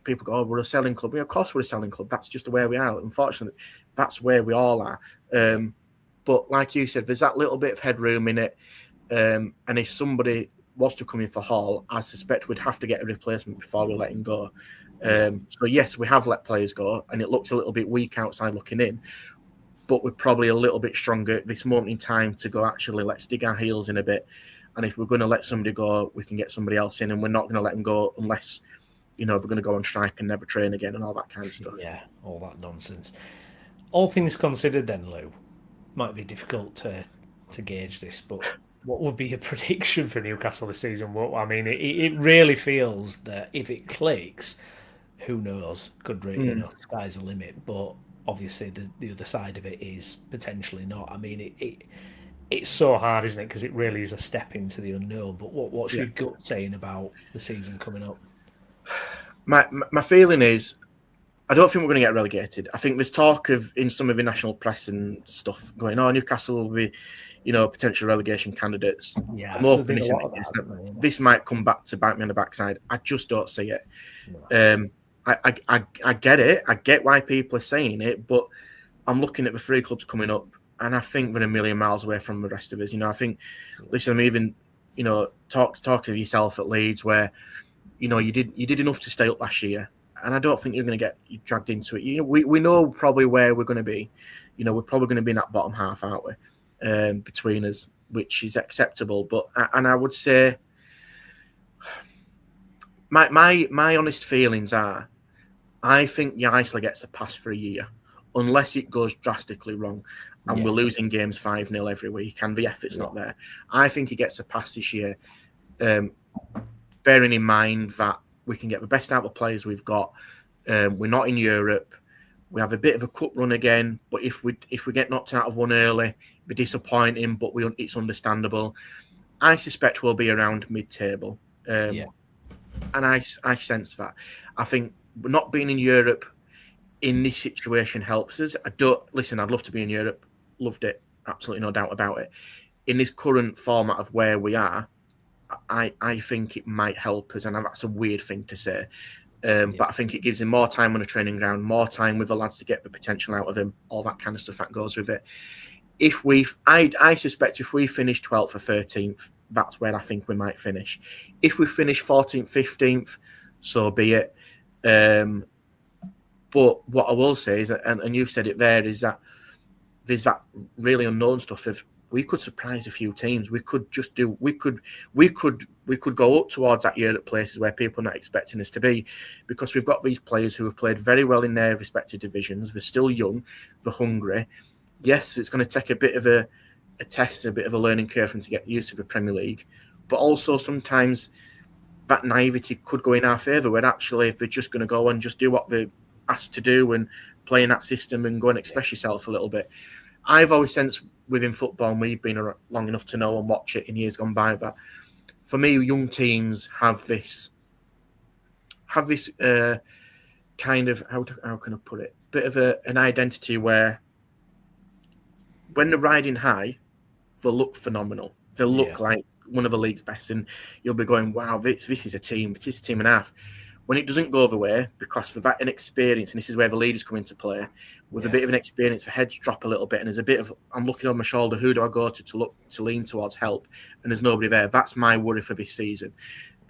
people go, we're a selling club. Yeah, of course we're a selling club. That's just the way we are. Unfortunately, that's where we all are. But like you said, there's that little bit of headroom in it. And if somebody was to come in for Hall, I suspect we'd have to get a replacement before we let him go. So yes, we have let players go, and it looks a little bit weak outside looking in, but we're probably a little bit stronger at this moment in time to go, actually, let's dig our heels in a bit. And if we're going to let somebody go, we can get somebody else in, and we're not going to let them go unless, we're going to go on strike and never train again and all that kind of stuff. Yeah, all that nonsense. All things considered then, Lou, might be difficult to gauge this, but what would be your prediction for Newcastle this season? I mean, it really feels that if it clicks, who knows? Sky's the limit. But obviously the other side of it is potentially not. I mean, it's so hard, isn't it? Because it really is a step into the unknown. But what's Yeah. your gut saying about the season coming up? My feeling is I don't think we're going to get relegated. I think there's talk of in some of the national press and stuff going, "Oh, Newcastle will be, potential relegation candidates." Yeah, I'm so there's hoping been a lot of that. this might come back to bite me on the backside. I just don't see it. No. I get it. I get why people are saying it, but I'm looking at the three clubs coming up, and I think they're a million miles away from the rest of us. I think, listen, I'm even, talking to yourself at Leeds, where, you did enough to stay up last year, and I don't think you're going to get dragged into it. We know probably where we're going to be. We're probably going to be in that bottom half, aren't we? Between us, which is acceptable. But I would say my honest feelings are, I think Iceland gets a pass for a year, unless it goes drastically wrong and we're losing games 5-0 every week and the effort's not there. I think he gets a pass this year, bearing in mind that we can get the best out of the players we've got. We're not in Europe. We have a bit of a cup run again, but if we get knocked out of one early, it'd be disappointing, but it's understandable. I suspect we'll be around mid-table. And I sense that. I think not being in Europe in this situation helps us. I'd love to be in Europe. Loved it. Absolutely no doubt about it. In this current format of where we are, I think it might help us. And that's a weird thing to say. But I think it gives him more time on a training ground, more time with the lads to get the potential out of him, all that kind of stuff that goes with it. I suspect if we finish 12th or 13th, that's where I think we might finish. If we finish 14th, 15th, so be it. But what I will say is, and you've said it there, is that there's that really unknown stuff of we could surprise a few teams. We could go up towards that Europe places where people are not expecting us to be, because we've got these players who have played very well in their respective divisions. They're still young, they're hungry. Yes, it's going to take a bit of a test, a bit of a learning curve for them to get used to the Premier League, but also sometimes that naivety could go in our favour, where actually if they're just going to go and just do what they're asked to do and play in that system and go and express yourself a little bit. I've always sensed within football, and we've been long enough to know and watch it in years gone by, that for me, young teams have this kind of, how can I put it, bit of an identity where when they're riding high, they'll look phenomenal. They'll look like one of the league's best, and you'll be going, wow, this is a team. It is a team and a half. When it doesn't go the way, because for that inexperience, and this is where the leaders come into play, with a bit of an experience, the heads drop a little bit, and there's a bit of, I'm looking on my shoulder, who do I go to lean towards help? And there's nobody there. That's my worry for this season.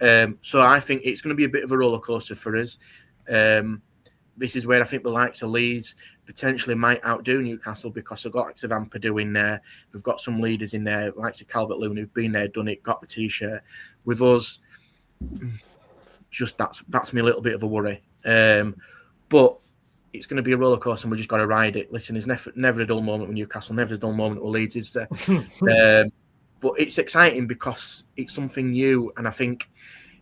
So I think it's going to be a bit of a roller coaster for us. This is where I think the likes of Leeds potentially might outdo Newcastle, because they've got likes of Ampadu in there. We've got some leaders in there, likes of Calvert-Lewin, who've been there, done it, got the T-shirt. With us, just that's me a little bit of a worry. But it's going to be a roller coaster, and we just got to ride it. Listen, there's never a dull moment with Newcastle, never a dull moment with Leeds, is there? But it's exciting because it's something new, and I think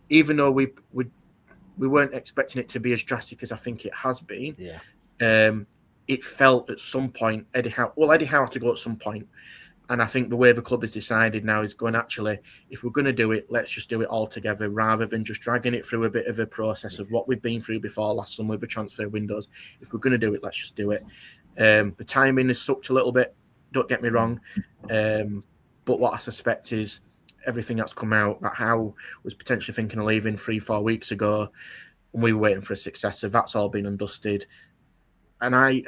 even though we weren't expecting it to be as drastic as I think it has been, it felt at some point Eddie Howe had to go at some point. And I think the way the club has decided now is going, actually, if we're going to do it, let's just do it all together rather than just dragging it through a bit of a process of what we've been through before last summer with the transfer windows. If we're going to do it, let's just do it. The timing has sucked a little bit, don't get me wrong. But what I suspect is everything that's come out, that Howe was potentially thinking of leaving 3-4 weeks ago, and we were waiting for a successor. That's all been undusted. And I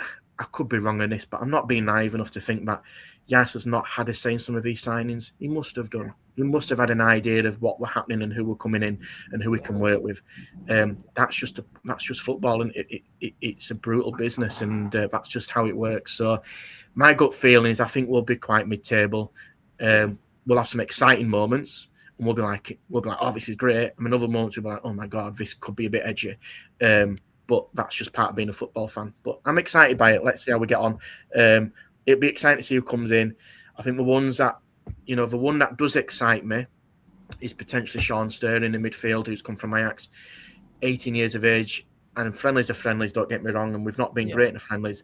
could be wrong on this, but I'm not being naive enough to think that Yas has not had a say in some of these signings. He must have done. He must have had an idea of what were happening and who were coming in and who we can work with. That's just football, and it's a brutal business, and that's just how it works. So my gut feeling is I think we'll be quite mid-table. We'll have some exciting moments, and we'll be like, oh, this is great. And other moments we'll be like, oh my god, this could be a bit edgy. But that's just part of being a football fan. But I'm excited by it. Let's see how we get on. It'll be exciting to see who comes in. I think the one that does excite me is potentially Sean Sterling in midfield, who's come from Ajax, 18 years of age, and friendlies are friendlies, don't get me wrong, and we've not been great in the friendlies.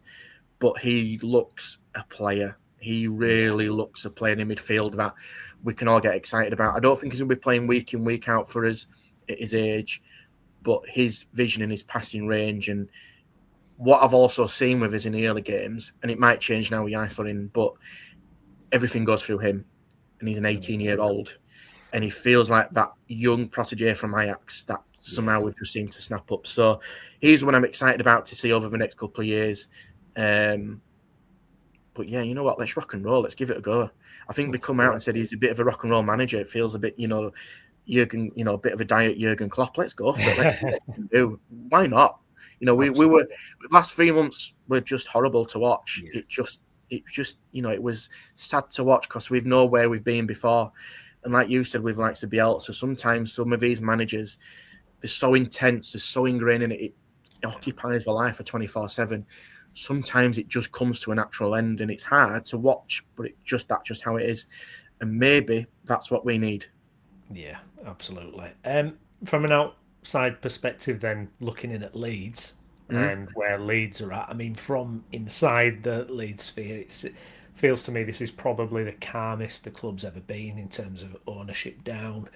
but he looks a player. He really looks a player in midfield that we can all get excited about. I don't think he's going to be playing week in, week out for us at his age, but his vision and his passing range and what I've also seen with us in the early games, and it might change now with Iceland, but everything goes through him, and he's an 18-year-old, and he feels like that young protege from Ajax that somehow we've just seemed to snap up. So he's one I'm excited about to see over the next couple of years. But yeah, you know what? Let's rock and roll. Let's give it a go. I think they come out and said he's a bit of a rock and roll manager. It feels a bit, Jurgen, a bit of a diet Jurgen Klopp. Let's go for it. Let's see what we can do. Why not? We were the last 3 months were just horrible to watch. Yeah. It was sad to watch because we know where we've been before. And like you said, with likes of Bielsa, sometimes some of these managers, they're so intense, they're so ingrained in it, it occupies their life for 24/7. Sometimes it just comes to a natural end and it's hard to watch, but that's just how it is. And maybe that's what we need. Yeah, absolutely. From an outside perspective then, looking in at Leeds and where Leeds are at, I mean, from inside the Leeds sphere, it feels to me this is probably the calmest the club's ever been in terms of ownership down.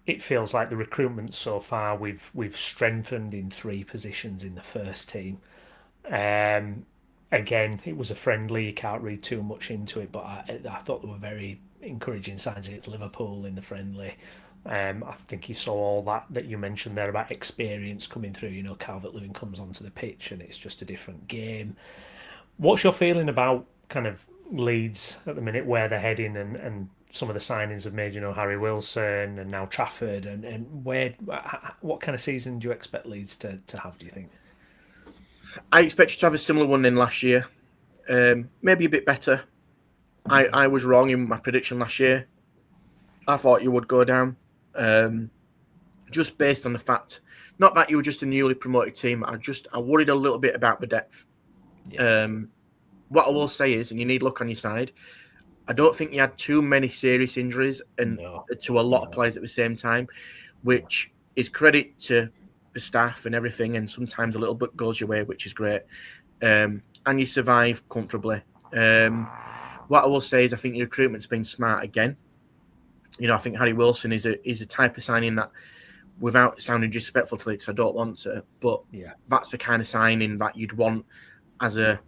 It feels like the recruitment so far we've strengthened in 3 positions in the first team. Again, it was a friendly, you can't read too much into it, but I thought there were very encouraging signs against Liverpool in the friendly. I think you saw all that you mentioned there about experience coming through. Calvert-Lewin comes onto the pitch and it's just a different game. What's your feeling about kind of Leeds at the minute, where they're heading and some of the signings have made, Harry Wilson and now Trafford, and what kind of season do you expect Leeds to have, do you think? I expect you to have a similar one in last year, maybe a bit better. I was wrong in my prediction last year. I thought you would go down, just based on the fact, not that you were just a newly promoted team. I worried a little bit about the depth. Yeah. What I will say is, and you need luck on your side, I don't think you had too many serious injuries and to a lot of players at the same time, which is credit to the staff and everything, and sometimes a little bit goes your way, which is great. And you survive comfortably. What I will say is I think your recruitment's been smart again. I think Harry Wilson is a type of signing that, without sounding disrespectful to Leeds, I don't want to, but that's the kind of signing that you'd want as a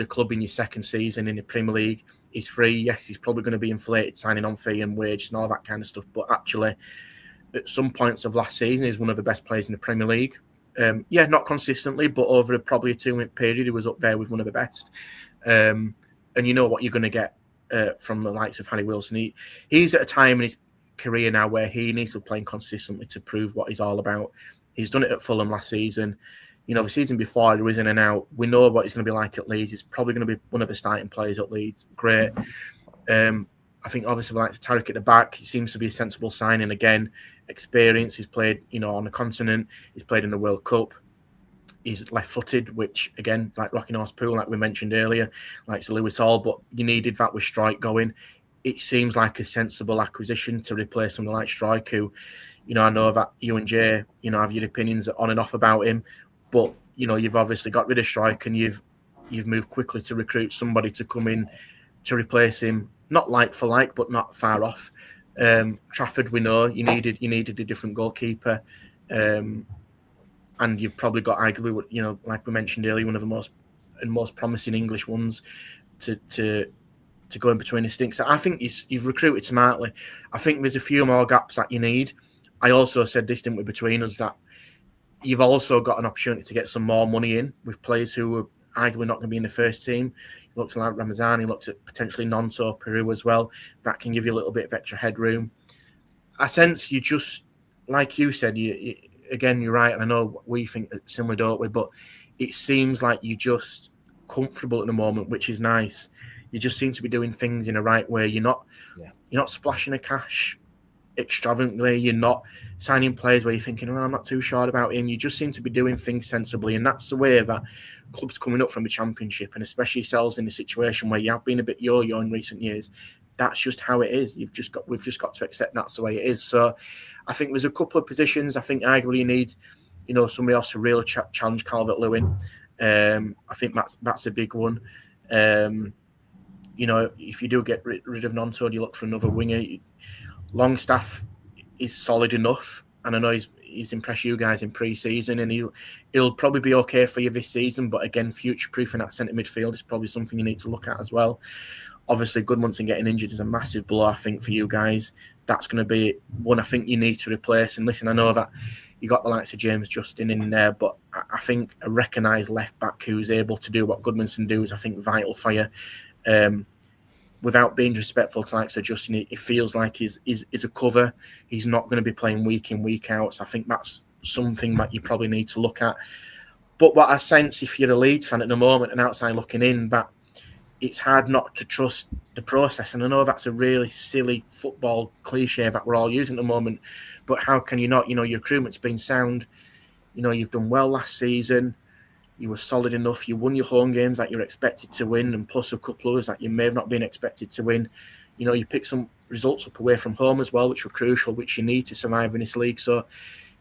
club in your second season in the Premier League. He's free. Yes, he's probably going to be inflated, signing on fee and wages and all that kind of stuff. But actually, at some points of last season, he's one of the best players in the Premier League. Not consistently, but over probably a 2-week period, he was up there with one of the best. And you know what you're going to get from the likes of Harry Wilson. He's at a time in his career now where he needs to be playing consistently to prove what he's all about. He's done it at Fulham last season. The season before, he was in and out. We know what he's going to be like at Leeds. He's probably going to be one of the starting players at Leeds. Great. I think obviously like Tarek at the back, he seems to be a sensible signing again. Experience. He's played, on the continent. He's played in the World Cup. He's left-footed, which again, like Rocky Horse Pool, like we mentioned earlier, like Sir Lewis Hall, but you needed that with Strike going. It seems like a sensible acquisition to replace someone like Strike, who, I know that you and Jay, have your opinions on and off about him, but you've obviously got rid of Strike and you've moved quickly to recruit somebody to come in to replace him, not like for like, but not far off. Trafford, we know you needed a different goalkeeper, and you've probably got arguably, like we mentioned earlier, one of the most promising English ones to go in between the stinks. I think you've recruited smartly. I think there's a few more gaps that you need. I also said this, didn't we, between us, that you've also got an opportunity to get some more money in with players who are arguably not going to be in the first team. He looks like Ramazani, looks at potentially Nonto, Peru as well. That can give you a little bit of extra headroom. I sense you just, like you said, again, you're right, and I know we think similar, don't we? But it seems like you're just comfortable at the moment, which is nice. You just seem to be doing things in the right way. You're not splashing the cash extravagantly. You're not signing players where you're thinking, I'm not too sure about him. You just seem to be doing things sensibly, and that's the way that clubs coming up from the Championship, and especially yourselves in a situation where you have been a bit yo-yo in recent years. That's just how it is. We've just got to accept that's the way it is. So I think there's a couple of positions. I think arguably you need, somebody else to really challenge Calvert-Lewin. I think that's a big one. If you do get rid of Nonto, you look for another winger. Longstaff is solid enough, and I know he's impressed you guys in pre-season, and he'll probably be okay for you this season. But again, future-proofing that centre midfield is probably something you need to look at as well. Obviously, Goodmanson getting injured is a massive blow, I think, for you guys. That's going to be one I think you need to replace. And listen, I know that you got the likes of James Justin in there, but I think a recognised left-back who's able to do what Goodmanson do is, I think, vital for you. Without being disrespectful to likes of Justin, it feels like he's a cover. He's not going to be playing week in, week out. So I think that's something that you probably need to look at. But what I sense, if you're a Leeds fan at the moment and outside looking in, that it's hard not to trust the process. And I know that's a really silly football cliche that we're all using at the moment, but how can you not? Your recruitment's been sound. You've done well last season. You were solid enough. You won your home games that you're expected to win, and plus a couple of others that you may have not been expected to win. You picked some results up away from home as well, which were crucial, which you need to survive in this league. So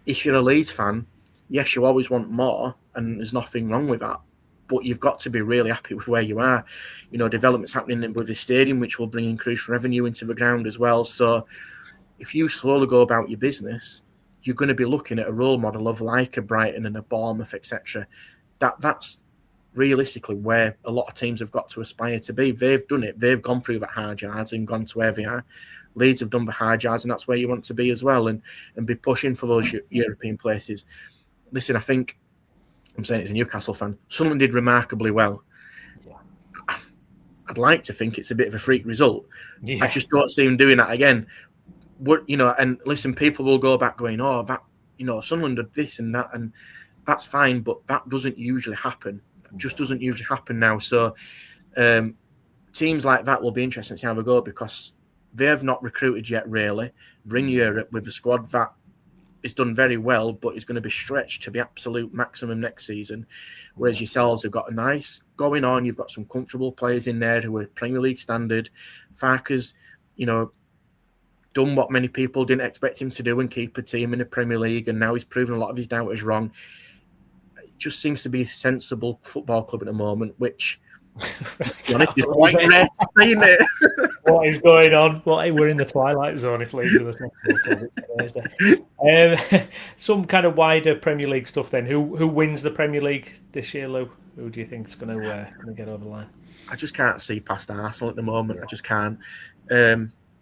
if you're a Leeds fan, yes, you always want more, and there's nothing wrong with that. But you've got to be really happy with where you are. Development's happening with the stadium, which will bring increased revenue into the ground as well. So if you slowly go about your business, you're going to be looking at a role model of like a Brighton and a Bournemouth, etc. That's realistically where a lot of teams have got to aspire to be. They've done it. They've gone through the hard yards and gone to where they are. Leeds have done the hard yards, and that's where you want to be as well, and be pushing for those European places. Listen, I think, I'm saying it's a Newcastle fan, Sunderland did remarkably well. I'd like to think it's a bit of a freak result. Yeah. I just don't see them doing that again. And listen, people will go back going, Sunderland did this and that, and that's fine, but that doesn't usually happen. It just doesn't usually happen now. So teams like that will be interesting to see how they go, because they have not recruited yet, really. They're in Europe with a squad that is done very well, but is going to be stretched to the absolute maximum next season. Whereas yourselves have got a nice going on. You've got some comfortable players in there who are Premier League standard. Farke's, done what many people didn't expect him to do and keep a team in the Premier League, and now he's proven a lot of his doubters wrong. Just seems to be a sensible football club at the moment, which, to be honest, is quite rare to see, isn't it? What is going on? We're in the twilight zone if Leeds are the sensible. Some kind of wider Premier League stuff then. Who wins the Premier League this year, Lou? Who do you think is going to get over the line? I just can't see past Arsenal at the moment. I just can't.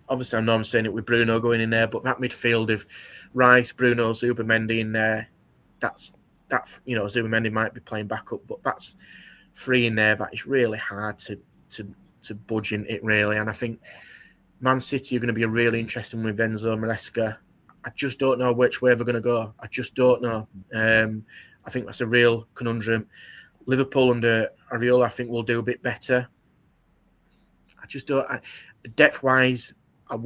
Obviously, I know I'm saying it with Bruno going in there, but that midfield of Rice, Bruno, Zubimendi in there, that Zubimendi might be playing backup, but that's three in there that is really hard to budge in it, really. And I think Man City are going to be a really interesting with Enzo Maresca. I just don't know which way they're going to go. I just don't know. I think that's a real conundrum. Liverpool under Areola, I think, will do a bit better. I just don't. Depth-wise, I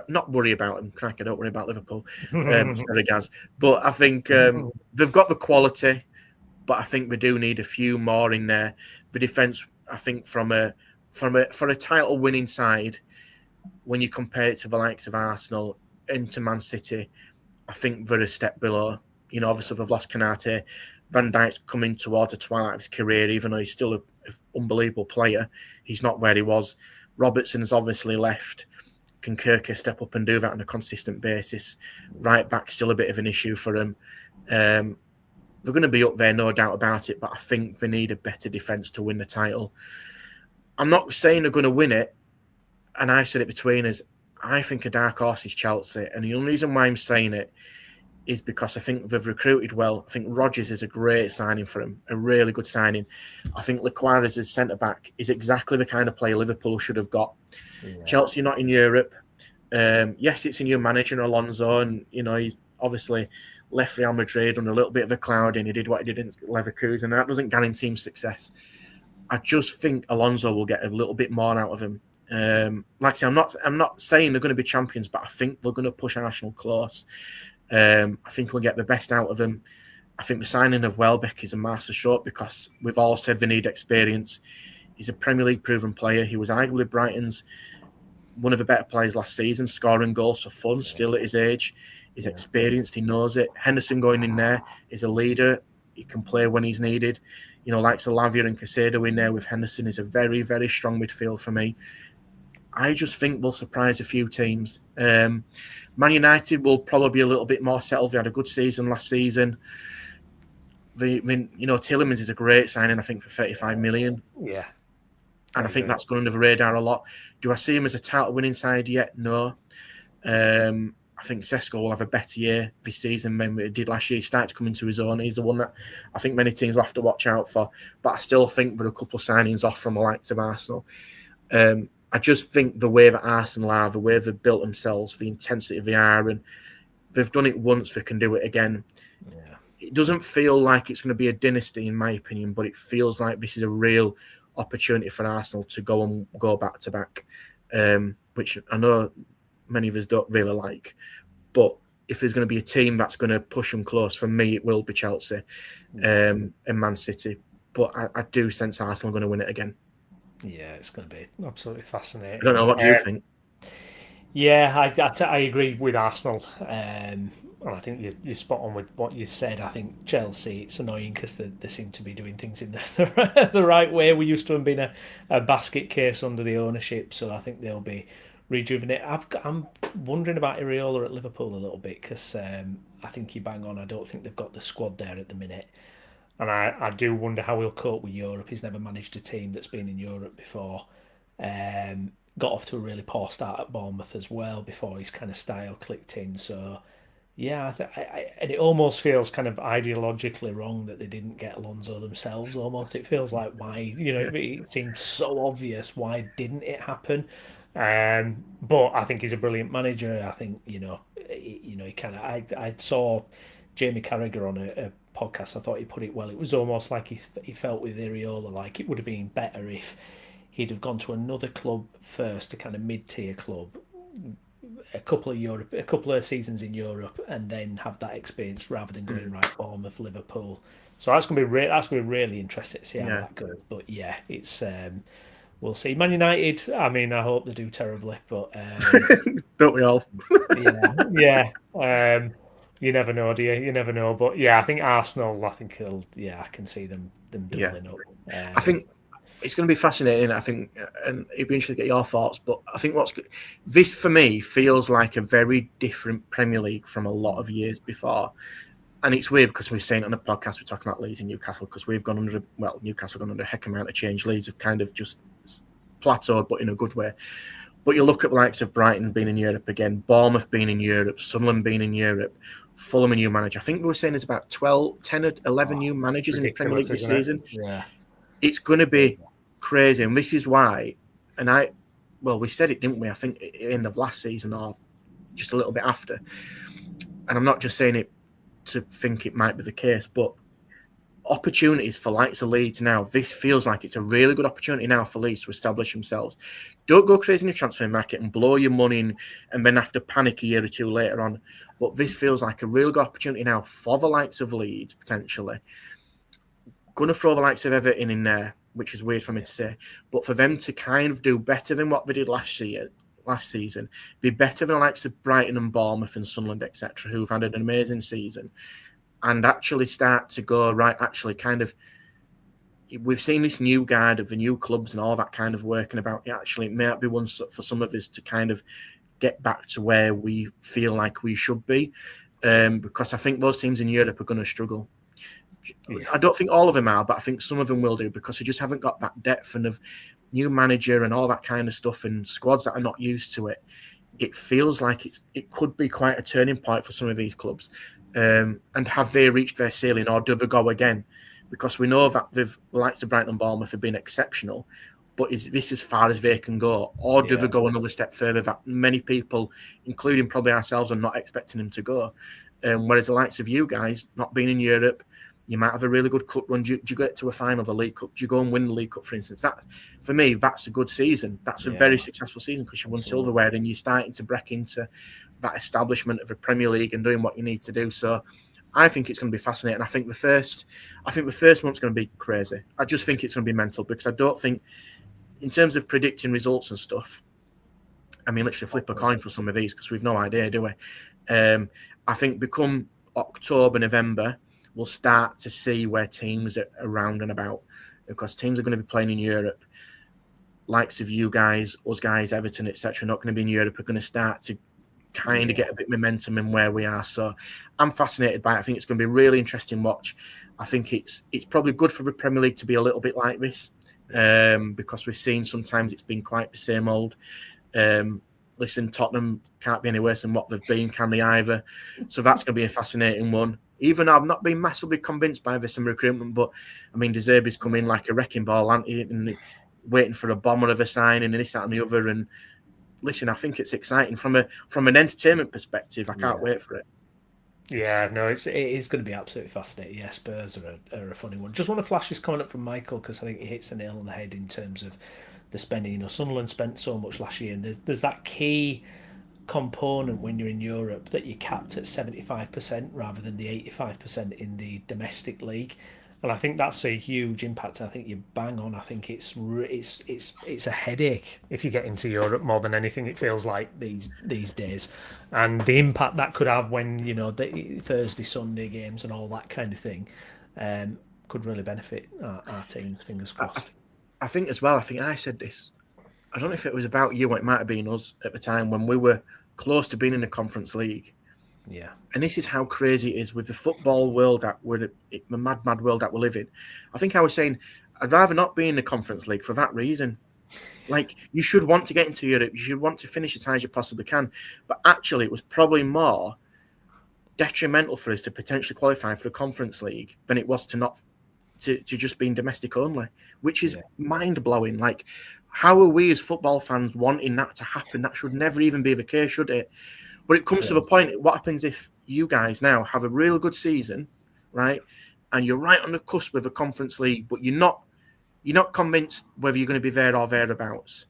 not worry about them. Crack, I don't worry about Liverpool. Sorry, Gaz. But I think they've got the quality, but I think they do need a few more in there. The defence, I think, for a title-winning side, when you compare it to the likes of Arsenal and to Man City, I think they're a step below. Obviously they've lost Kanate. Van Dijk's coming towards the twilight of his career, even though he's still an unbelievable player. He's not where he was. Robertson's obviously left. Can Kirker step up and do that on a consistent basis? Right back, still a bit of an issue for him. They're going to be up there, no doubt about it, but I think they need a better defence to win the title. I'm not saying they're going to win it, and I said it between us. I think a dark horse is Chelsea, and the only reason why I'm saying it is because I think they've recruited well. I think Rodgers is a great signing for him, a really good signing. I think Lequara as centre-back is exactly the kind of player Liverpool should have got. Yeah. Chelsea not in Europe. Yes, it's a new manager, Alonso, and he's obviously left Real Madrid on a little bit of a cloud, and he did what he did in Leverkusen, and that doesn't guarantee him success. I just think Alonso will get a little bit more out of him. Like I say, I'm not saying they're going to be champions, but I think they're going to push Arsenal close. I think we'll get the best out of them. I think the signing of Welbeck is a masterstroke because we've all said they need experience. He's a Premier League proven player. He was arguably Brighton's one of the better players last season, scoring goals for fun still at his age. He's experienced, he knows it. Henderson going in there is a leader. He can play when he's needed. Like Lavia and Casado in there with Henderson is a very, very strong midfield for me. I just think we'll surprise a few teams. Man United will probably be a little bit more settled. They had a good season last season. Tielemans is a great signing, I think, for 35 million. Yeah. And I think that's gone under the radar a lot. Do I see him as a title winning side yet? No. I think Sesko will have a better year this season than he did last year. He started to come into his own. He's the one that I think many teams will have to watch out for. But I still think we're a couple of signings off from the likes of Arsenal. I just think the way that Arsenal are, the way they've built themselves, the intensity they are, and they've done it once, they can do it again. Yeah. It doesn't feel like it's going to be a dynasty, in my opinion, but it feels like this is a real opportunity for Arsenal to go back to back, which I know many of us don't really like. But if there's going to be a team that's going to push them close, for me, it will be Chelsea and Man City. But I do sense Arsenal are going to win it again. Yeah, it's going to be absolutely fascinating. I don't know. What do you think? Yeah, I agree with Arsenal. And I think you're spot on with what you said. I think Chelsea, it's annoying because they seem to be doing things in the right way. We used to have been a basket case under the ownership, so I think they'll be rejuvenated. I'm wondering about Areola at Liverpool a little bit because I think you bang on. I don't think they've got the squad there at the minute. And I do wonder how he'll cope with Europe. He's never managed a team that's been in Europe before. Got off to a really poor start at Bournemouth as well before his kind of style clicked in. So, yeah, and it almost feels kind of ideologically wrong that they didn't get Alonso themselves. Almost, it feels like why it seems so obvious. Why didn't it happen? But I think he's a brilliant manager. I think he kind of. I saw Jamie Carragher on a podcast. I thought he put it well. It was almost like he felt with Areola like it would have been better if he'd have gone to another club first, a kind of mid-tier club, a couple of seasons in Europe, and then have that experience rather than going right Bournemouth, Liverpool. So that's gonna be really interesting to see how that goes. But yeah, it's we'll see. Man United. I mean, I hope they do terribly, but don't we all? yeah. You never know, do you? You never know. But yeah, I think Arsenal. I think I can see them doubling up. I think it's going to be fascinating. I think, and it'd be interesting to get your thoughts. But I think this for me feels like a very different Premier League from a lot of years before. And it's weird because we're saying on the podcast we're talking about Leeds and Newcastle because we've gone under Newcastle gone under a heck amount of change. Leeds have kind of just plateaued, but in a good way. But you look at the likes of Brighton being in Europe again, Bournemouth being in Europe, Sunderland being in Europe, Fulham a new manager. I think we were saying there's about 10 or 11 new managers in the Premier League this season. Yeah. It's going to be crazy. And this is why, we said it, didn't we? I think at the end of last season or just a little bit after. And I'm not just saying it to think it might be the case, but opportunities for likes of Leeds now. This feels like it's a really good opportunity now for Leeds to establish themselves. Don't go crazy in the transfer market and blow your money in and then have to panic a year or two later on. But this feels like a real good opportunity now for the likes of Leeds, potentially. Going to throw the likes of Everton in there, which is weird for me to say, but for them to kind of do better than what they did last season, be better than the likes of Brighton and Bournemouth and Sunderland, etc., who've had an amazing season, and actually start to go, right, actually kind of, we've seen this new guard of the new clubs and all that kind of working about. Actually, it might be one for some of us to kind of get back to where we feel like we should be, because I think those teams in Europe are going to struggle. I don't think all of them are, but I think some of them will do because they just haven't got that depth and of new manager and all that kind of stuff and squads that are not used to it. It feels like it could be quite a turning point for some of these clubs. And have they reached their ceiling or do they go again? Because we know that the likes of Brighton and Bournemouth have been exceptional, but is this as far as they can go? Or do they go another step further that many people, including probably ourselves, are not expecting them to go? Whereas the likes of you guys, not being in Europe, you might have a really good cup run. Do you get to a final of the League Cup? Do you go and win the League Cup, for instance? That, for me, that's a good season. That's a very successful season because you won silverware and you're starting to break into that establishment of a Premier League and doing what you need to do. So I think it's going to be fascinating. I think the first month's going to be crazy. I just think it's going to be mental because I don't think, in terms of predicting results and stuff, I mean, literally flip a coin for some of these because we've no idea, do we? I think become October, November, we'll start to see where teams are around and about, because teams are going to be playing in Europe. Likes of you guys, us guys, Everton, etc., not going to be in Europe, are going to start to kind of get a bit of momentum in where we are. So I'm fascinated by it. I think it's going to be a really interesting watch. I think it's probably good for the Premier League to be a little bit like this, because we've seen sometimes it's been quite the same old. Listen, Tottenham can't be any worse than what they've been, can they either? So that's going to be a fascinating one. Even though I've not been massively convinced by this recruitment, but I mean, De Zerbi's come in like a wrecking ball, hasn't he? And waiting for a bomber of a signing and this, that, and the other. And listen, I think it's exciting from an entertainment perspective. I can't wait for it. Yeah, no, it is going to be absolutely fascinating. Yeah, Spurs are a funny one. Just want to flash this comment up from Michael, because I think he hits the nail on the head in terms of the spending. You know, Sunderland spent so much last year, and there's that key component when you're in Europe that you're capped at 75% rather than the 85% in the domestic league. And I think that's a huge impact. I think you bang on. I think it's a headache if you get into Europe more than anything. It feels like these days, and the impact that could have when, you know, the Thursday, Sunday games and all that kind of thing could really benefit our teams. Fingers crossed. I think as well. I think I said this. I don't know if it was about you or it might have been us at the time when we were close to being in the Conference League. Yeah. And this is how crazy it is with the football world the mad world that we live in. I think I was saying I'd rather not be in the Conference League for that reason. Like, you should want to get into Europe. You should want to finish as high as you possibly can. But actually, it was probably more detrimental for us to potentially qualify for the Conference League than it was to just being domestic only, which is mind-blowing. Like, how are we as football fans wanting that to happen? That should never even be the case, should it? But it comes to the point, what happens if you guys now have a real good season, right? And you're right on the cusp of a Conference League, but you're not convinced whether you're going to be there or thereabouts.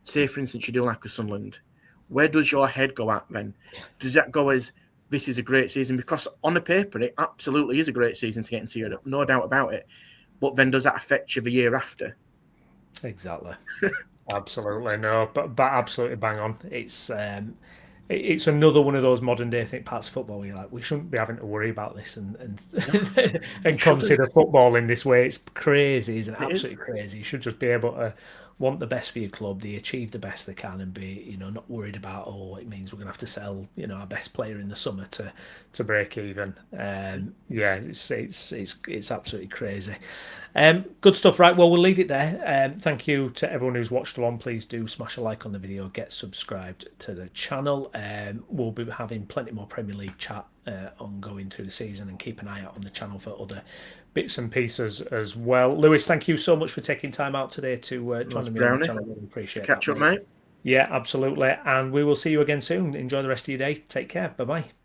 Say, for instance, you do like a Sunderland. Where does your head go at then? Does that go as, this is a great season? Because on the paper, it absolutely is a great season to get into Europe, no doubt about it. But then does that affect you the year after? Exactly. Absolutely. No, but absolutely bang on. It's another one of those modern day parts of football where you're like, we shouldn't be having to worry about this and consider football in this way. It's crazy, isn't it? Absolutely crazy. You should just be able to want the best for your club, they achieve the best they can, and be, you know, not worried about, oh, it means we're gonna have to sell, you know, our best player in the summer to break even. Yeah, it's absolutely crazy. Good stuff. Right, well, we'll leave it there. Thank you to everyone who's watched along. Please do smash a like on the video, get subscribed to the channel. We'll be having plenty more Premier League chat ongoing through the season, and keep an eye out on the channel for other bits and pieces as well. Lewis, thank you so much for taking time out today to join me on the channel. Really appreciate it. Catch up, mate. Yeah, absolutely. And we will see you again soon. Enjoy the rest of your day. Take care. Bye-bye.